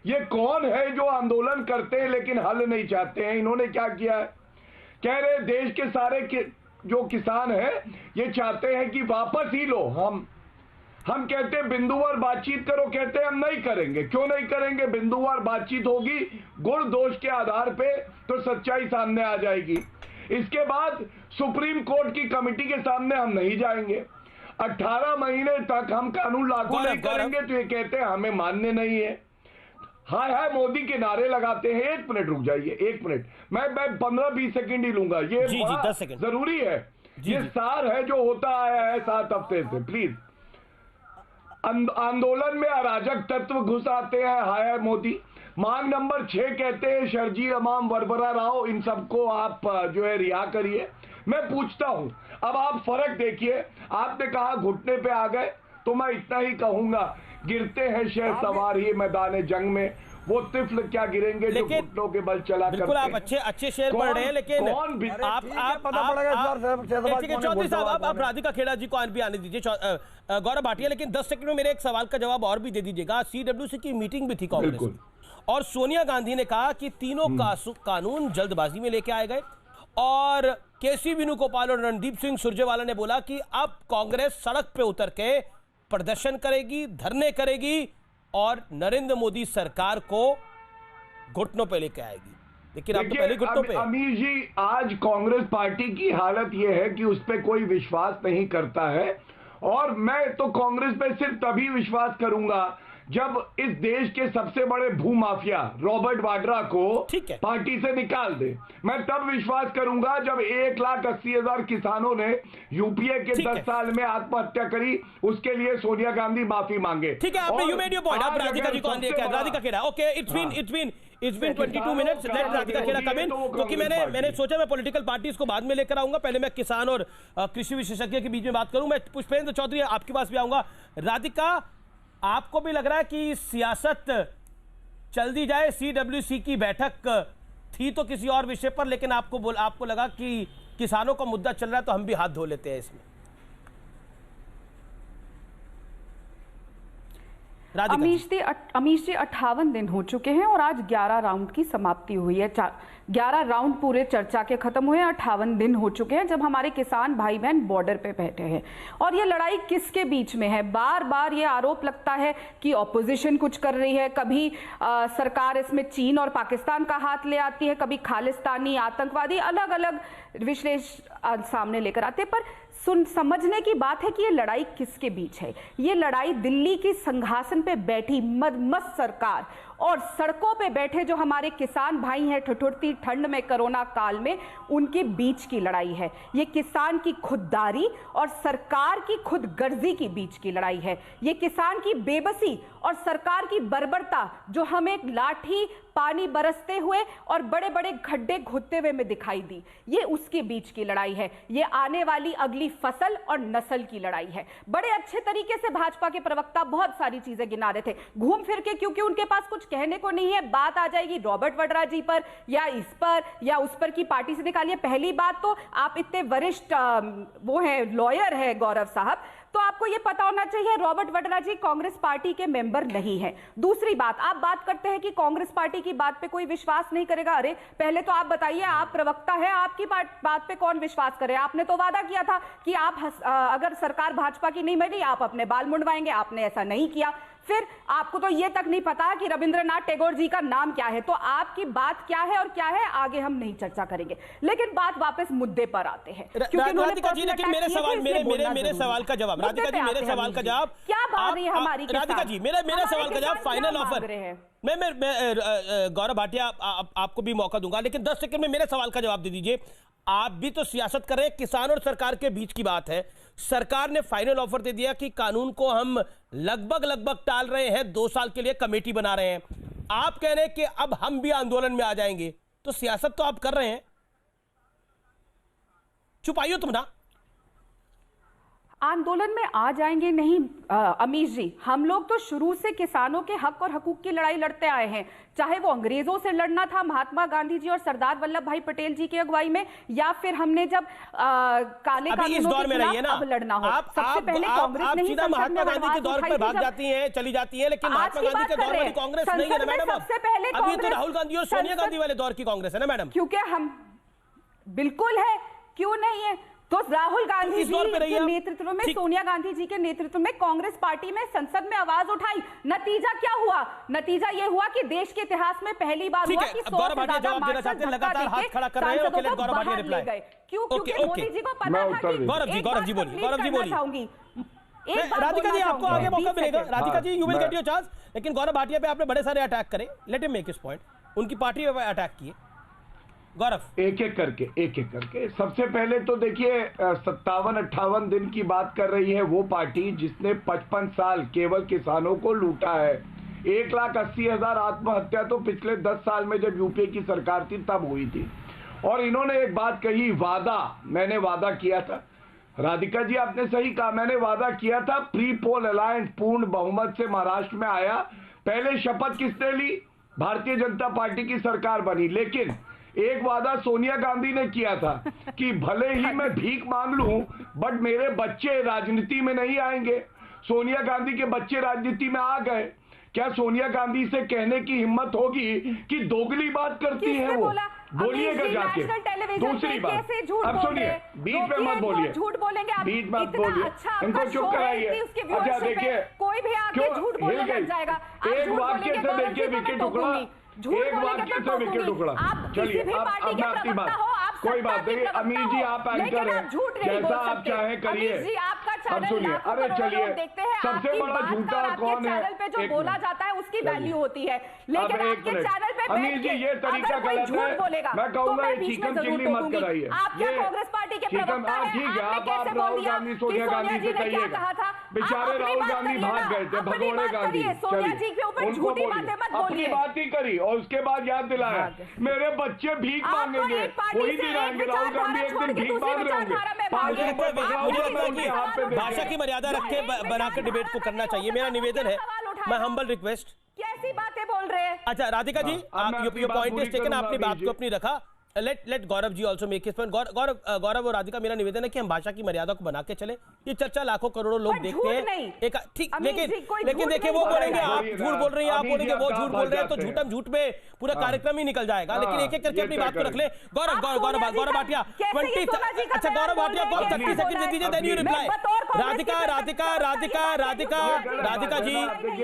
I: ये कौन है जो आंदोलन करते हैं लेकिन हल नहीं चाहते हैं? इन्होंने क्या किया है? कह रहे देश के सारे जो किसान हैं ये चाहते हैं कि वापस ही लो। हम कहते हैं बिंदुवार बातचीत करो, कहते हैं हम नहीं करेंगे। क्यों नहीं करेंगे? बिंदुवार बातचीत होगी गुण दोष के आधार पे तो सच्चाई सामने आ जाएगी। इसके बाद सुप्रीम कोर्ट की कमेटी के सामने हम नहीं जाएंगे। 18 महीने तक हम कानून लागू नहीं करेंगे तो ये कहते हैं हमें मान्य नहीं है। हाय हाय मोदी के नारे लगाते हैं। 1 मिनट रुक जाइए, 1 मिनट, मैं 15-20 सेकंड ही लूंगा, ये
A: जी, 10 सेकंड
I: जरूरी है। ये सार है जो होता आया है 7 हफ्ते से। प्लीज, आंदोलन में अराजक तत्व घुस आते हैं, हाय मोदी। मांग नंबर 6 कहते हैं शर्जील अमाम वरबरा राव, इन सबको आप जो है रिहा करिए। मैं पूछता हूं, अब आप फर्क देखिए। आपने कहा घुटने पे आ गए, तो मैं इतना ही कहूंगा, गिरते हैं शेर सवार ही मैदान जंग में, वो तिफल क्या गिरेंगे जो घुटनों के बल चला करते हैं।
A: बिल्कुल, आप अच्छे शेर पढ़ रहे हैं, लेकिन चौधरी साहब आप राधिका खेड़ा जी को भी आने दीजिए, गौरव भाटिया, लेकिन 10 सेकंड में मेरे एक सवाल का जवाब और भी दे दीजिएगा। सीडब्ल्यूसी की मीटिंग भी थी कांग्रेस में और सोनिया गांधी ने कहा कि तीनों कानून जल्दबाजी में लेके आए गए और केसी वेणुगोपाल और रणदीप सिंह सुरजेवाला ने बोला कि अब कांग्रेस सड़क पे उतर के प्रदर्शन करेगी, धरने करेगी और नरेंद्र मोदी सरकार को घुटनों पे लेके आएगी। लेकिन आप तो पहले घुटनों पे।
I: अमीर जी, आज कांग्रेस पार्टी की हालत यह है कि उस पर कोई विश्वास नहीं करता है और मैं तो कांग्रेस पे सिर्फ तभी विश्वास करूंगा जब इस देश के सबसे बड़े भूमाफिया रॉबर्ट वाड्रा को पार्टी से निकाल दे। मैं तब विश्वास करूंगा जब 1,80,000 किसानों ने यूपीए के 10 साल में आत्महत्या करी, उसके लिए सोनिया गांधी माफी मांगे।
A: ठीक है, आपने यू मेड योर पॉइंट। आप राधिका जी को Radhika Khera, okay, it's been 22 minutes, let Radhika Khera come in, क्योंकि मैंने सोचा मैं पॉलिटिकल पार्टीज को बाद में लेकर आऊंगा, पहले मैं किसान और कृषि विशेषज्ञ के बीच में बात करूं। मैं पुष्पेंद्र चौधरी आपके पास भी आऊंगा। राधिका, आपको भी लग रहा है कि सियासत चल दी जाए? सीडब्ल्यूसी की बैठक थी तो किसी और विषय पर, लेकिन आपको लगा कि किसानों का मुद्दा चल रहा है तो हम भी हाथ धो लेते हैं इसमें।
J: अमीश जी 58 दिन हो चुके हैं और आज 11 राउंड की समाप्ति हुई है। 11 राउंड पूरे चर्चा के खत्म हुए, 58 दिन हो चुके हैं जब हमारे किसान भाई बहन बॉर्डर पे बैठे हैं। और ये लड़ाई किसके बीच में है? बार बार ये आरोप लगता है कि ऑपोजिशन कुछ कर रही है, कभी सरकार इसमें चीन और पाकिस्तान का हाथ ले आती है, कभी खालिस्तानी आतंकवादी, अलग अलग विश्लेषण सामने लेकर आते हैं। पर समझने की बात है कि ये लड़ाई किसके बीच है। ये लड़ाई दिल्ली की सिंहासन पे बैठी मदमस्त सरकार और सड़कों पे बैठे जो हमारे किसान भाई हैं ठिठुरती ठंड में, कोरोना काल में, उनके बीच की लड़ाई है। ये किसान की खुददारी और सरकार की खुदगर्जी के बीच की लड़ाई है। ये किसान की बेबसी और सरकार की बर्बरता जो हमें लाठी पानी बरसते हुए और बड़े बड़े गड्ढे खोदते हुए में दिखाई दी, ये उसके बीच की लड़ाई है। ये आने वाली अगली फसल और नस्ल की लड़ाई है। बड़े अच्छे तरीके से भाजपा के प्रवक्ता बहुत सारी चीजें गिना रहे थे, घूम फिर के, क्योंकि उनके पास कुछ कहने को नहीं है। बात आ जाएगी रॉबर्ट वड्रा जी पर या इस पर या उस पर की पार्टी से निकालिए। पहली बात तो आप इतने वरिष्ठ वो है, लॉयर है गौरव साहब, तो आपको यह पता होना चाहिए रॉबर्ट वड्रा जी कांग्रेस पार्टी के मेंबर नहीं है। दूसरी बात, आप बात करते हैं कि कांग्रेस पार्टी की बात पे कोई विश्वास नहीं करेगा। अरे पहले तो आप बताइए, आप प्रवक्ता है, आपकी बात पे कौन विश्वास करे? आपने तो वादा किया था कि आप अगर सरकार भाजपा की नहीं बनी आप अपने बाल मुंडवाएंगे, आपने ऐसा नहीं किया। फिर आपको तो ये तक नहीं पता कि रविंद्रनाथ टैगोर जी का नाम क्या है। तो आपकी बात क्या है और क्या है आगे हम नहीं चर्चा करेंगे, लेकिन बात वापस मुद्दे पर आते हैं।
A: राधिका जी, लेकिन मेरे सवाल का जवाब, राधिका जी मेरे सवाल का जवाब
J: क्या बात रही है हमारी?
A: राधिका जी मेरे सवाल का जवाब, फाइनल ऑफर। मैं गौरव भाटिया आपको भी मौका दूंगा, लेकिन 10 सेकंड में मेरे सवाल का जवाब दे दीजिए। आप भी तो सियासत कर रहे हैं, किसान और सरकार के बीच की बात है। सरकार ने फाइनल ऑफर दे दिया कि कानून को हम लगभग टाल रहे हैं, 2 साल के लिए कमेटी बना रहे हैं। आप कह रहे हैं कि अब हम भी आंदोलन में आ जाएंगे, तो सियासत तो आप कर रहे हैं, छुपाइयो तुम ना।
J: आंदोलन में आ जाएंगे नहीं अमीश जी, हम लोग तो शुरू से किसानों के हक और हकूक की लड़ाई लड़ते आए हैं। चाहे वो अंग्रेजों से लड़ना था महात्मा गांधी जी और सरदार वल्लभ भाई पटेल जी की अगुवाई में, या फिर हमने जब काले कानूनों के खिलाफ अब लड़ना हो। सबसे पहले कांग्रेस ने ही
A: महात्मा गांधी के दौर पर भाग जाती हैं, चली जाती हैं, लेकिन महात्मा गांधी के दौर वाली कांग्रेस नहीं है ना मैडम।
J: सबसे पहले
A: अभी तो राहुल गांधी और सोनिया गांधी वाले दौर की कांग्रेस है ना मैडम।
J: क्योंकि हम बिल्कुल है, क्यों नहीं है? तो राहुल गांधी जी के नेतृत्व में, सोनिया गांधी जी के नेतृत्व में कांग्रेस पार्टी में संसद में आवाज उठाई। नतीजा क्या हुआ? नतीजा यह हुआ कि देश के इतिहास में पहली बार हुआ कि 100 से ज्यादा मार्शल
A: लगातार हाथ खड़ा कर रहे हैं, के लिए गौरव भाटिया रिप्लाई गए।
J: क्यों? क्योंकि मोदी जी को पता था कि
A: गौरव जी बोलिए।
J: चाहूंगी
A: राधिका जी आपको आगे मौका मिलेगा। Radhika ji you will get your chance, लेकिन गौरव भाटिया पे आपने बड़े सारे अटैक करे, let him make his point. उनकी पार्टी पे अटैक किए गौरव,
I: एक एक करके। सबसे पहले तो देखिए 57-58 दिन की बात कर रही है वो पार्टी जिसने 55 साल केवल किसानों को लूटा है। 1,80,000 आत्महत्या तो पिछले 10 साल में जब यूपीए की सरकार थी तब हुई थी। और इन्होंने एक बात कही, वादा, मैंने वादा किया था। राधिका जी आपने सही कहा, मैंने वादा किया था। प्री पोल अलायंस पूर्ण बहुमत से महाराष्ट्र में आया। पहले शपथ किसने ली? भारतीय जनता पार्टी की सरकार बनी। लेकिन एक वादा सोनिया गांधी ने किया था कि भले ही मैं भीख मांग लूं बट मेरे बच्चे राजनीति में नहीं आएंगे। सोनिया गांधी के बच्चे राजनीति में आ गए। क्या सोनिया गांधी से कहने की हिम्मत होगी कि दोगली बात करती है वो? बोलिएगा जाके। दूसरी बात, अब सुनिए, बीच में मत बोलिए,
J: झूठ बोलेंगे आप,
I: बीच मत बोलिए, इनको चुप कराइए। अच्छा देखिए,
J: कोई भी आके झूठ बोलने लग जाएगा।
I: एक वाक्य से देखिए विकेट उखड़ा, एक वाक्य से विकेट उखड़ा। चलिए अब मैं अपनी बात, कोई बात नहीं। अमीर जी आप एंकर हैं, जैसा आप चाहें करिए। अब सुनिए, अरे चलिए, सबसे बड़ा झूठा कौन है?
J: चैनल पे जो बोला जाता है उसकी वैल्यू होती है, लेकिन आपके चैनल पे
I: अमीर जी ये तरीका गलत है। मैं कहूंगा चिकन चिल्ली मत कराइए।
J: ये कांग्रेस पार्टी के प्रवक्ता हैं,
I: ठीक है, आप राहुल गांधी सोनिया गांधी से कहिएगा। बेचारे राहुल गांधी भाग गए थे, भगोड़े गांधी।
J: सोनिया जी के ऊपर झूठी बातें मत बोलिए।
I: अपनी बात ही करी और उसके बाद याद दिलाया मेरे बच्चे भीख मांगेंगे, वही दिन आएंगे। राहुल गांधी एक दिन भीख मांग रहे होंगे।
A: भाषा की मर्यादा रख के बनाकर डिबेट को करना चाहिए, मेरा निवेदन है। मैं हम्बल रिक्वेस्ट।
J: कैसी बातें बोल रहे हैं?
A: अच्छा राधिका जी, आप पॉइंट इज टेकन, आपने बात को अपनी रखा। Late Gaurav ji also make his point. गौरव और राधिका, मेरा निवेदन है कि हम भाषा की मर्यादा को बना के चले। ये चर्चा लाखों करोड़ों लोग देखते हैं, एक ठीक, लेकिन देखिए वो बोलेंगे आप झूठ बोल रही हैं, आप बोलेंगे वो झूठ बोल रहे हैं, तो झूठ में पूरा कार्यक्रम ही निकल जाएगा। लेकिन एक एक करके अपनी बात को रख ले। गौरव भाटिया 20, अच्छा गौरव भाटिया 30 सेकंड दे दीजिए, then you reply. Radhika ji,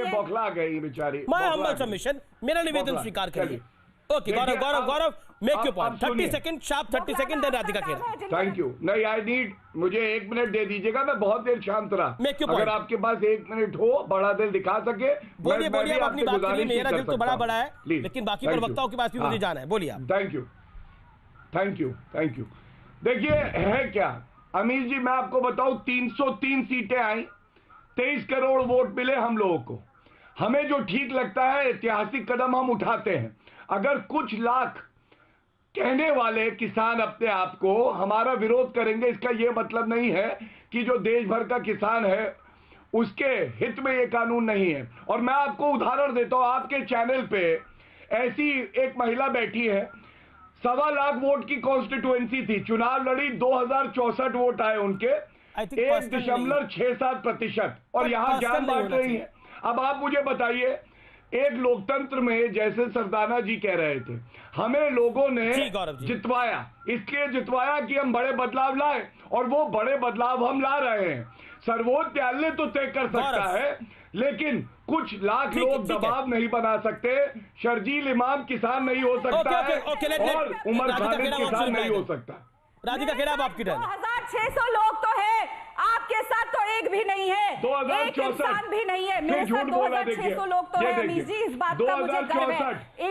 I: बौखला गई बेचारी।
A: माय हम्बल सबमिशन, मेरा निवेदन स्वीकार करिए। Okay Gaurav make your point. 30 second, sharp 30 second, then Radhika Khera.
I: Thank you. नहीं, आई नीड, मुझे 1 मिनट दे दीजिएगा, मैं बहुत देर शांत रहा। अगर आपके पास 1 मिनट हो, बड़ा दिल दिखा सके,
A: बोलिए आप अपनी बात करिए। मेरा दिल तो बड़ा है, लेकिन बाकी प्रवक्ताओं के पास भी मुझे जाना है। बोलिए आप।
I: Thank you. देखिए है क्या अमीर जी, मैं आपको बताऊं, 303 सीटें आई, 23 करोड़ वोट मिले हम लोगों को। हमें जो ठीक लगता है, ऐतिहासिक कदम हम उठाते हैं। अगर कुछ लाख कहने वाले किसान अपने आप को हमारा विरोध करेंगे, इसका यह मतलब नहीं है कि जो देश भर का किसान है उसके हित में यह कानून नहीं है। और मैं आपको उदाहरण देता हूं, आपके चैनल पे ऐसी एक महिला बैठी है, 1.25 लाख वोट की कॉन्स्टिट्यूएंसी थी, चुनाव लड़ी, 2064 वोट आए उनके, 1.67%, और यहां ज्ञान बांट रही है। अब आप मुझे बताइए, एक लोकतंत्र में, जैसे सरदाना जी कह रहे थे, हमें लोगों ने जितवाया, इसलिए जितवाया कि हम बड़े बदलाव लाए, और वो बड़े बदलाव हम ला रहे हैं। सर्वोच्च न्यायालय तो तय कर सकता है, लेकिन कुछ लाख लोग दबाव नहीं बना सकते। शर्जील इमाम किसान नहीं हो सकता है, और उमर खालिद किसान नहीं हो सकता।
A: राधिका खेरा, आपकी टर्न।
K: 2600 लोग तो है, आपके साथ तो एक भी नहीं है,
I: 2064
K: एक इंसान भी नहीं है। मेरे साथ 2600 लोग तो है अमीर जी, इस बात का मुझे गर्व है।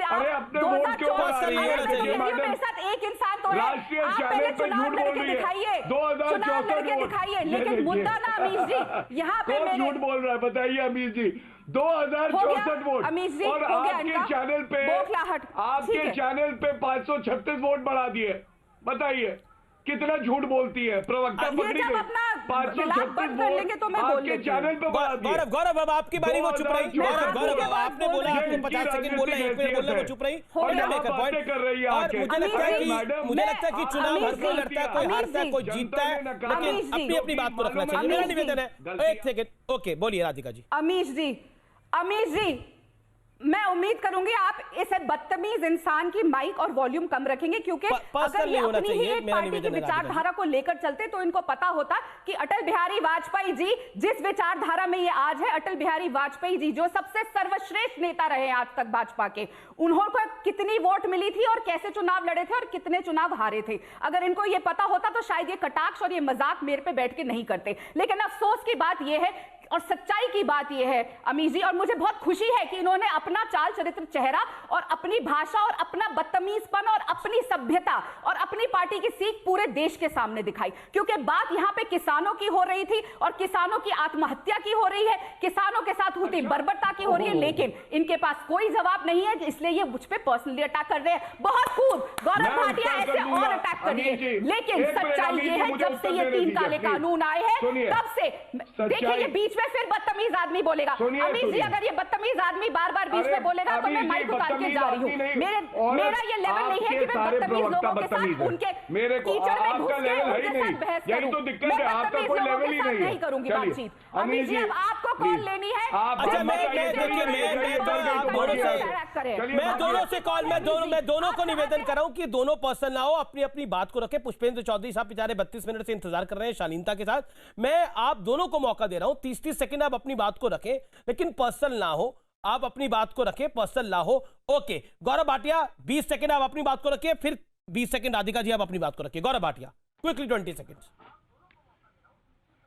I: अरे अपने वोट क्यों बता रही है?
K: मेरे साथ एक इंसान तो है।
I: राष्ट्रीय
K: आप पहले चुनाव लड़के दिखाइए,
I: 2064
K: दिखाइए, लेकिन मुद्दा ना अमीर जी, यहाँ पे
I: झूठ बोल रहा है, बताइए अमीर जी। 2064 वोट, और आपके चैनल पे 536 वोट बढ़ा दिए। बताइए कितना झूठ बोलती है, प्रवक्ता पकड़ी गई। 536 वोट आपके चैनल पे बढ़ा दिए।
A: गौरव अब आपकी बारी, वो चुप रही। गौरव आपने बोला, आपने 50 सेकंड बोलना है, 1 मिनट बोलना, वो चुप रही।
I: और बातें कर रही है।
A: और मुझे लगता है कि चुनाव हर कोई लड़ता है, कोई हारता है, कोई जीतता है, लेकिन अपनी बात को रखना चाहिए। मेरा निवेदन है। 1 सेकंड। ओके, बोलिए राधिका जी।
K: अमीर जी, मैं उम्मीद करूंगी आप इस बदतमीज इंसान की माइक और वॉल्यूम कम रखेंगे, क्योंकि अगर ये अपनी ही एक पार्टी की विचारधारा को लेकर चलते तो इनको पता होता कि अटल बिहारी वाजपेयी जी जिस विचारधारा में ये आज है, अटल बिहारी वाजपेयी जी जो सबसे सर्वश्रेष्ठ नेता रहे आज तक भाजपा के, उन्होंने कितनी वोट मिली थी और कैसे चुनाव लड़े थे और कितने चुनाव हारे थे। अगर इनको ये पता होता तो शायद ये कटाक्ष और ये मजाक मेरे पे बैठ के नहीं करते। लेकिन अफसोस की बात यह है और सच्चाई की बात यह है अमीर जी, और मुझे बहुत खुशी है कि इन्होंने अपना चाल चरित्र, चेहरा और अपनी भाषा और अपना बदतमीजपन और अपनी सभ्यता और अपनी पार्टी की सीख पूरे देश के सामने दिखाई। क्योंकि बात यहां पे किसानों की हो रही थी और किसानों की आत्महत्या की हो रही है, किसानों के साथ होती बर्बरता की हो रही है, लेकिन इनके पास कोई जवाब नहीं है, इसलिए ये मुझ पे पर्सनली अटैक कर रहे हैं। बहुत खूब गौरव भाटिया, ऐसे और अटैक करिए। लेकिन सच्चाई ये है, जब से ये 3 काले कानून आए हैं तब से, देखिए ये बीच फिर बदतमीज आदमी बोलेगा। अमीर जी, अगर ये बदतमीज आदमी बार बार बीच में बोलेगा तो मैं माइक उतार के जा रही हूँ। मेरा ये लेवल नहीं है कि मैं बदतमीज लोगों के साथ उनके कीचड़ में घुस के उनके साथ बहस करूं। मैं बदतमीज लोगों के साथ नहीं करूंगी बातचीत। अमीर जी, अब आपको कॉल लेनी है।
A: मैं दोनों को निवेदन कर रहा हूं कि दोनों पर्सन ना हो, अपनी अपनी बात को रखे। पुष्पेंद्र चौधरी साहब बेचारे 32 मिनट से इंतजार कर रहे हैं शालीनता के साथ। मैं आप दोनों को मौका दे रहा हूं, 30 सेकंड आप अपनी बात को रखें, लेकिन पर्सनल ना हो। आप अपनी बात को रखें, पर्सनल ना हो। ओके गौरव भाटिया, 20 सेकंड आप अपनी बात को रखें, फिर 20 सेकंड राधिका जी आप अपनी बात को रखें। Gaurav Bhatia quickly 20 seconds.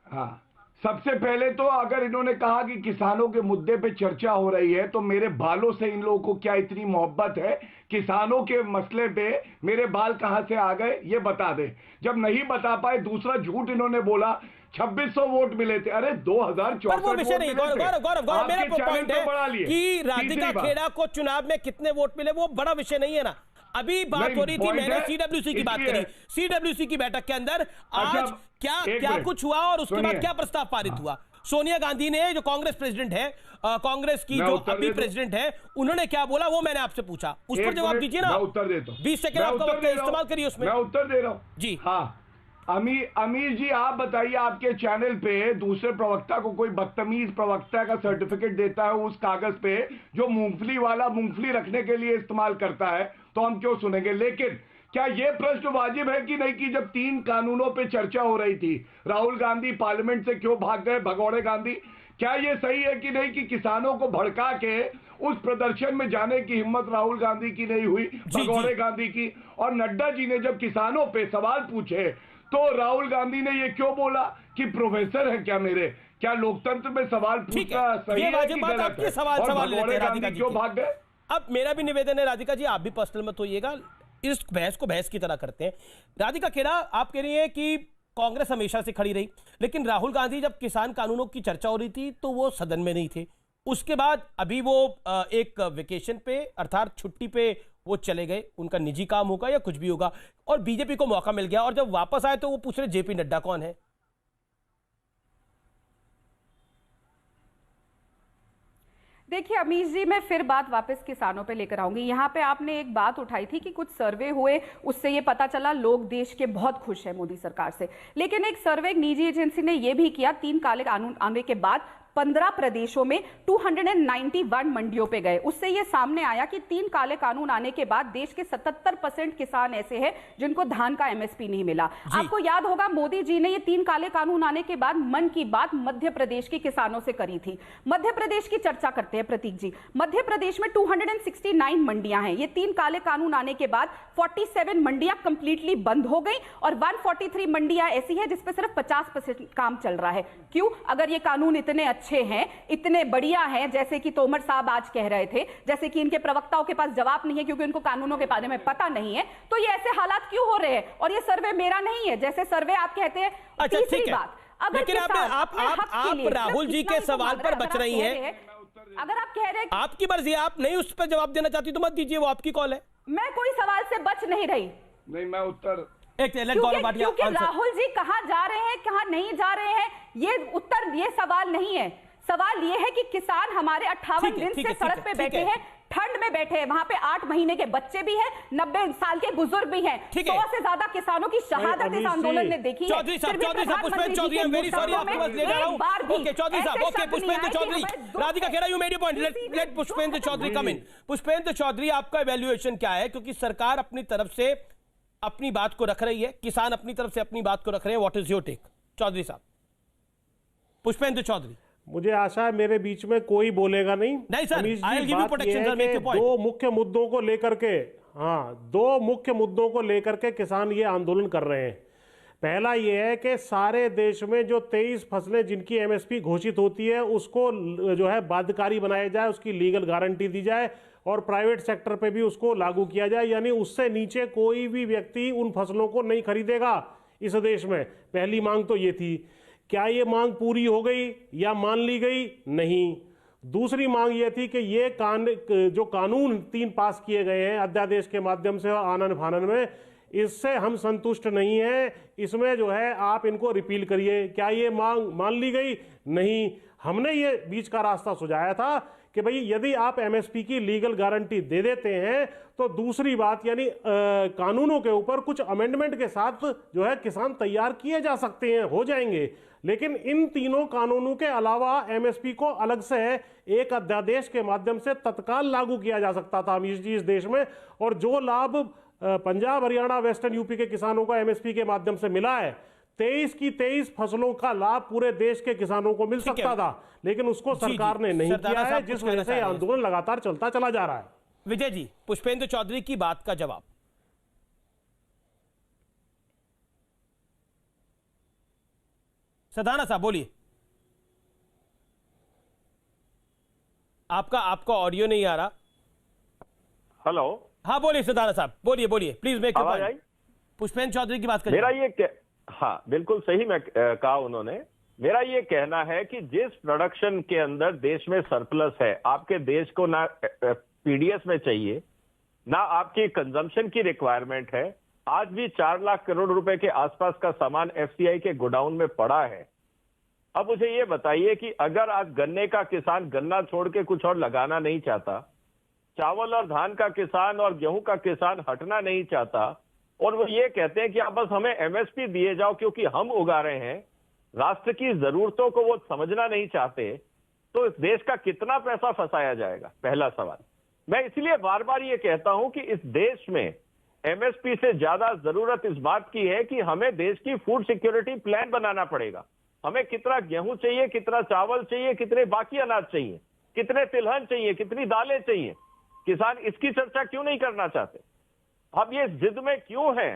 I: हाँ, सबसे पहले तो अगर इन्होंने कहा कि किसानों के मुद्दे पे चर्चा हो रही है, तो मेरे बालों से इन लोगों को क्या इतनी मोहब्बत है? किसानों के मसले पे मेरे बाल कहां से आ गए ये बता दे। जब नहीं बता पाए, दूसरा झूठ इन्होंने बोला 2600 वोट मिले थे। अरे 2064
A: वो विषय नहीं। गौरव मेरा पॉइंट है कि राधिका खेड़ा को चुनाव में कितने वोट मिले वो बड़ा विषय नहीं है ना। अभी बात हो रही थी, मैंने सीडब्ल्यूसी की बात करी, सीडब्ल्यूसी की बैठक के अंदर आज क्या कुछ हुआ और उसके बाद क्या प्रस्ताव पारित हुआ? सोनिया गांधी ने, जो कांग्रेस प्रेसिडेंट है, कांग्रेस की जो अभी प्रेसिडेंट है, उन्होंने क्या बोला वो मैंने आपसे पूछा, उस पर जवाब दीजिए ना।
I: मैं उत्तर देता हूं,
A: 20 सेकंड आपका वक्त इस्तेमाल करिए उसमें।
I: मैं उत्तर दे रहा हूं
A: जी।
I: हाँ, अमीर जी आप बताइए, आपके चैनल पे दूसरे प्रवक्ता को कोई बदतमीज प्रवक्ता का सर्टिफिकेट देता है उस कागज पे जो मूंगफली वाला मूंगफली रखने के लिए इस्तेमाल करता है, तो हम क्यों सुनेंगे? लेकिन क्या यह प्रश्न वाजिब है कि नहीं कि जब 3 कानूनों पे चर्चा हो रही थी, राहुल गांधी पार्लियामेंट से क्यों भाग गए, भगौड़े गांधी? क्या यह सही है कि नहीं कि किसानों को भड़का के उस प्रदर्शन में जाने की हिम्मत राहुल गांधी की नहीं हुई, भगौड़े गांधी की? और नड्डा जी ने जब किसानों पे सवाल पूछे तो राहुल गांधी ने ये क्यों बोला कि प्रोफेसर है क्या मेरे? क्या लोकतंत्र में सवाल पूछना सही है कि गलत है?
A: सवाल लेते हैं राधिका जी
I: क्यों भाग गए?
A: अब मेरा भी निवेदन है राधिका जी, आप भी पर्सनल मत होइएगा, इस बहस को बहस की तरह करते हैं। राधिका खेड़ा, आप कह रही हैं कि कांग्रेस हमेशा से खड़ी रही, लेकिन राहुल गांधी जब किसान कानूनों की चर्चा हो रही थी तो वो सदन में नहीं थे। उसके बाद अभी वो एक वेकेशन पे अर्थात छुट्टी पे वो चले गए, उनका निजी काम होगा या कुछ भी होगा, और बीजेपी को मौका मिल गया, और जब वापस आए तो वो पूछ रहे जेपी नड्डा कौन है।
J: देखिए अमीश जी, मैं फिर बात वापस किसानों पे लेकर आऊंगी। यहाँ पे आपने एक बात उठाई थी कि कुछ सर्वे हुए, उससे ये पता चला लोग देश के बहुत खुश हैं मोदी सरकार से, लेकिन एक सर्वे एक निजी एजेंसी ने ये भी किया, 3 काले कानून आने के बाद 15 प्रदेशों में 291 मंडियों पे गए, उससे ये सामने आया कि 3 काले कानून आने के बाद देश के 77% किसान ऐसे हैं जिनको धान का एमएसपी नहीं मिला। आपको याद होगा मोदी जी ने ये 3 काले कानून आने के बाद मन की बात मध्य प्रदेश के किसानों से करी थी। मध्य प्रदेश की चर्चा करते हैं प्रतीक जी। मध्य प्रदेश में 269 मंडियां हैं। ये 3 काले कानून आने के बाद 47 मंडियां कंप्लीटली बंद हो गई और 143 मंडियां ऐसी है जिसपे सिर्फ 50% काम चल रहा है। क्यों? अगर ये कानून इतने अच्छे हैं, इतने बढ़िया हैं, जैसे कि तोमर साहब आज कह रहे थे, जैसे कि इनके प्रवक्ताओं के पास जवाब नहीं है क्योंकि उनको कानूनों के बारे में पता नहीं है, तो ये ऐसे हालात क्यों हो रहे हैं? और ये सर्वे मेरा नहीं है, जैसे सर्वे आप कहते हैं।
A: अच्छा,
J: तीसरी बात,
A: लेकिन आप राहुल जी के सवाल पर बच रही हैं।
J: अगर आप कह रहे हैं
A: आपकी मर्जी, आप नहीं उस पर जवाब देना चाहती तो मत दीजिए, वो आपकी कॉल है।
J: मैं कोई सवाल से बच नहीं रही।
I: नहीं, मैं उत्तर
J: क्योंकि राहुल जी कहां जा रहे हैं, कहां नहीं जा रहे हैं, ये उत्तर, ये सवाल नहीं है। सवाल ये है कि किसान हमारे 58 दिन से सड़क पे बैठे हैं, ठंड में बैठे हैं, वहां पे 8 महीने के बच्चे भी हैं, 90 साल के बुजुर्ग भी हैं, 100 से ज्यादा किसानों की शहादत इस आंदोलन ने देखी है।
A: चौधरी साहब, Pushpendra Chaudhary, I am very sorry, आपके पास ले जा रहा हूं। ओके चौधरी साहब, okay Pushpendra Chaudhary, Radhika Khera, you made your point, let Pushpendra Chaudhary come in. Pushpendra Chaudhary, आपका इवैल्यूएशन क्या है? क्योंकि सरकार अपनी तरफ से अपनी बात को रख रही है, किसान अपनी तरफ से अपनी बात को रख रहे हैं, what is your take? Chaudhary साहब, पुष्पेंद्र चौधरी।
L: मुझे आशा है मेरे बीच में कोई बोलेगा नहीं।
A: नहीं sir, I will give you protection sir, make your point.
L: 2 मुख्य मुद्दों को लेकर के, 2 मुख्य मुद्दों को लेकर के किसान ये आंदोलन कर रहे हैं। पहला ये है कि सारे देश में जो 23 फसलें जिनकी एमएसपी घोषित होती है उसको जो है बाध्यकारी बनाया जाए, उसकी लीगल गारंटी दी जाए और प्राइवेट सेक्टर पे भी उसको लागू किया जाए, यानी उससे नीचे कोई भी व्यक्ति उन फसलों को नहीं खरीदेगा इस देश में। पहली मांग तो ये थी। क्या ये मांग पूरी हो गई या मान ली गई? नहीं। दूसरी मांग ये थी कि ये जो कानून 3 पास किए गए हैं अध्यादेश के माध्यम से आनन फानन में, इससे हम संतुष्ट नहीं हैं, इसमें जो है आप इनको रिपील करिए। क्या ये मांग मान ली गई? नहीं। हमने ये बीच का रास्ता सुझाया था कि भाई यदि आप एमएसपी की लीगल गारंटी दे देते हैं तो दूसरी बात यानी कानूनों के ऊपर कुछ अमेंडमेंट के साथ जो है किसान तैयार किए जा सकते हैं, हो जाएंगे। लेकिन इन तीनों कानूनों के अलावा एमएसपी को अलग से एक अध्यादेश के माध्यम से तत्काल लागू किया जा सकता था अमीश जी इस देश में, और जो लाभ पंजाब, हरियाणा, वेस्टर्न यूपी के किसानों को एमएसपी के माध्यम से मिला है, 23 की 23 फसलों का लाभ पूरे देश के किसानों को मिल सकता था, लेकिन उसको सरकार ने नहीं किया है, जिस वजह से आंदोलन लगातार चलता चला जा रहा है।
A: विजय जी, पुष्पेंद्र चौधरी की बात का जवाब। सदाना साहब बोलिए। आपका ऑडियो नहीं आ रहा।
M: हेलो,
A: हाँ बोलिए सदाना साहब, बोलिए please make your point. Pushpendra Chaudhary की बात करिए।
M: मेरा ये हाँ बिल्कुल सही मैं कहा उन्होंने। मेरा ये कहना है कि जिस प्रोडक्शन के अंदर देश में सरप्लस है, आपके देश को ना पीडीएस में चाहिए ना आपकी कंजम्पशन की रिक्वायरमेंट है। आज भी 4 लाख करोड़ रुपए के आसपास का सामान एफसीआई के गोडाउन में पड़ा है। अब मुझे ये बताइए कि अगर आज गन्ने का किसान गन्ना छोड़ के कुछ और लगाना नहीं चाहता, चावल और धान का किसान और गेहूं का किसान हटना नहीं चाहता, और वो ये कहते हैं कि आप बस हमें एमएसपी दिए जाओ क्योंकि हम उगा रहे हैं, राष्ट्र की जरूरतों को वो समझना नहीं चाहते, तो इस देश का कितना पैसा फंसाया जाएगा? पहला सवाल। मैं इसलिए बार बार ये कहता हूं कि इस देश में एमएसपी से ज्यादा जरूरत इस बात की है कि हमें देश की फूड सिक्योरिटी प्लान बनाना पड़ेगा। हमें कितना गेहूं चाहिए, कितना चावल चाहिए, कितने बाकी अनाज चाहिए, कितने तिलहन चाहिए, कितनी दालें चाहिए, किसान इसकी चर्चा क्यों नहीं करना चाहते? अब ये जिद में क्यों है?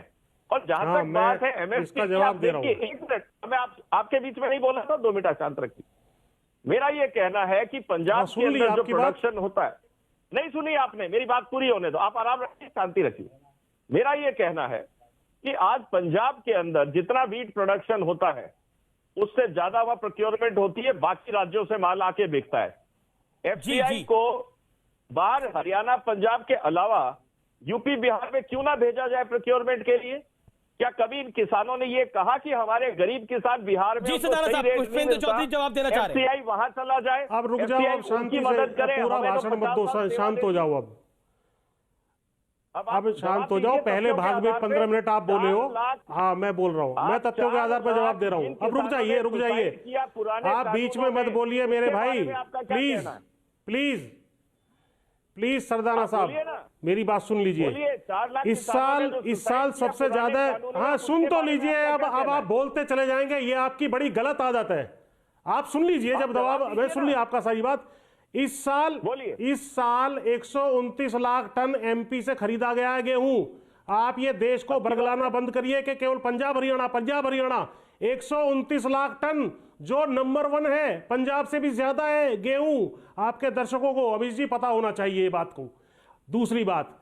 M: और जहां तक बात है एमएसपी की, आप देखिए, एक मिनट, मैं आपके बीच में नहीं बोला था, 2 मिनट शांत रखिए। मेरा ये कहना है कि पंजाब के अंदर जो प्रोडक्शन होता है, नहीं सुनी आपने, मेरी बात पूरी होने दो, आप आराम रखिए, शांति रखिए। मेरा ये कहना है कि आज पंजाब के अंदर जितना वीट प्रोडक्शन होता है उससे ज्यादा वह प्रोक्योरमेंट होती है बाकी राज्यों से माल आके बिकता है। एफसीआई को बाहर हरियाणा पंजाब के अलावा यूपी बिहार में क्यों ना भेजा जाए प्रोक्योरमेंट के लिए? क्या कभी इन किसानों ने ये कहा कि हमारे गरीब किसान बिहार में
A: पुष्पेंद्र चौधरी जवाब देना चाह रहे हैं,
M: एफसीआई वहां चला जाए,
L: अब रुक जाओ, अब शांति से,
M: मदद करें,
L: पूरा भाषण मत दो, शांत हो जाओ। अब शांत हो जाओ। पहले भाग में 15 मिनट आप बोले हो। हाँ, मैं बोल रहा हूँ, मैं तथ्यों के आधार पर जवाब दे रहा हूँ। अब रुक जाइए, आप बीच में मत बोलिए मेरे भाई, प्लीज प्लीज प्लीज। सरदाना साहब, मेरी बात सुन लीजिए। इस साल सबसे ज्यादा, हाँ सुन तो लीजिए। अब आप बोलते चले जाएंगे, ये आपकी बड़ी गलत आदत है। आप सुन लीजिए, जब दबाव, मैं सुन लिया आपका सारी बात। इस साल 129 लाख टन एमपी से खरीदा गया है गेहूं। आप ये देश को बरगलाना बंद करिए कि केवल पंजाब हरियाणा 129 लाख टन, जो नंबर 1 है, पंजाब से भी ज्यादा है गेहूं। आपके दर्शकों को, अमीश जी, पता होना चाहिए ये बात को। दूसरी बात,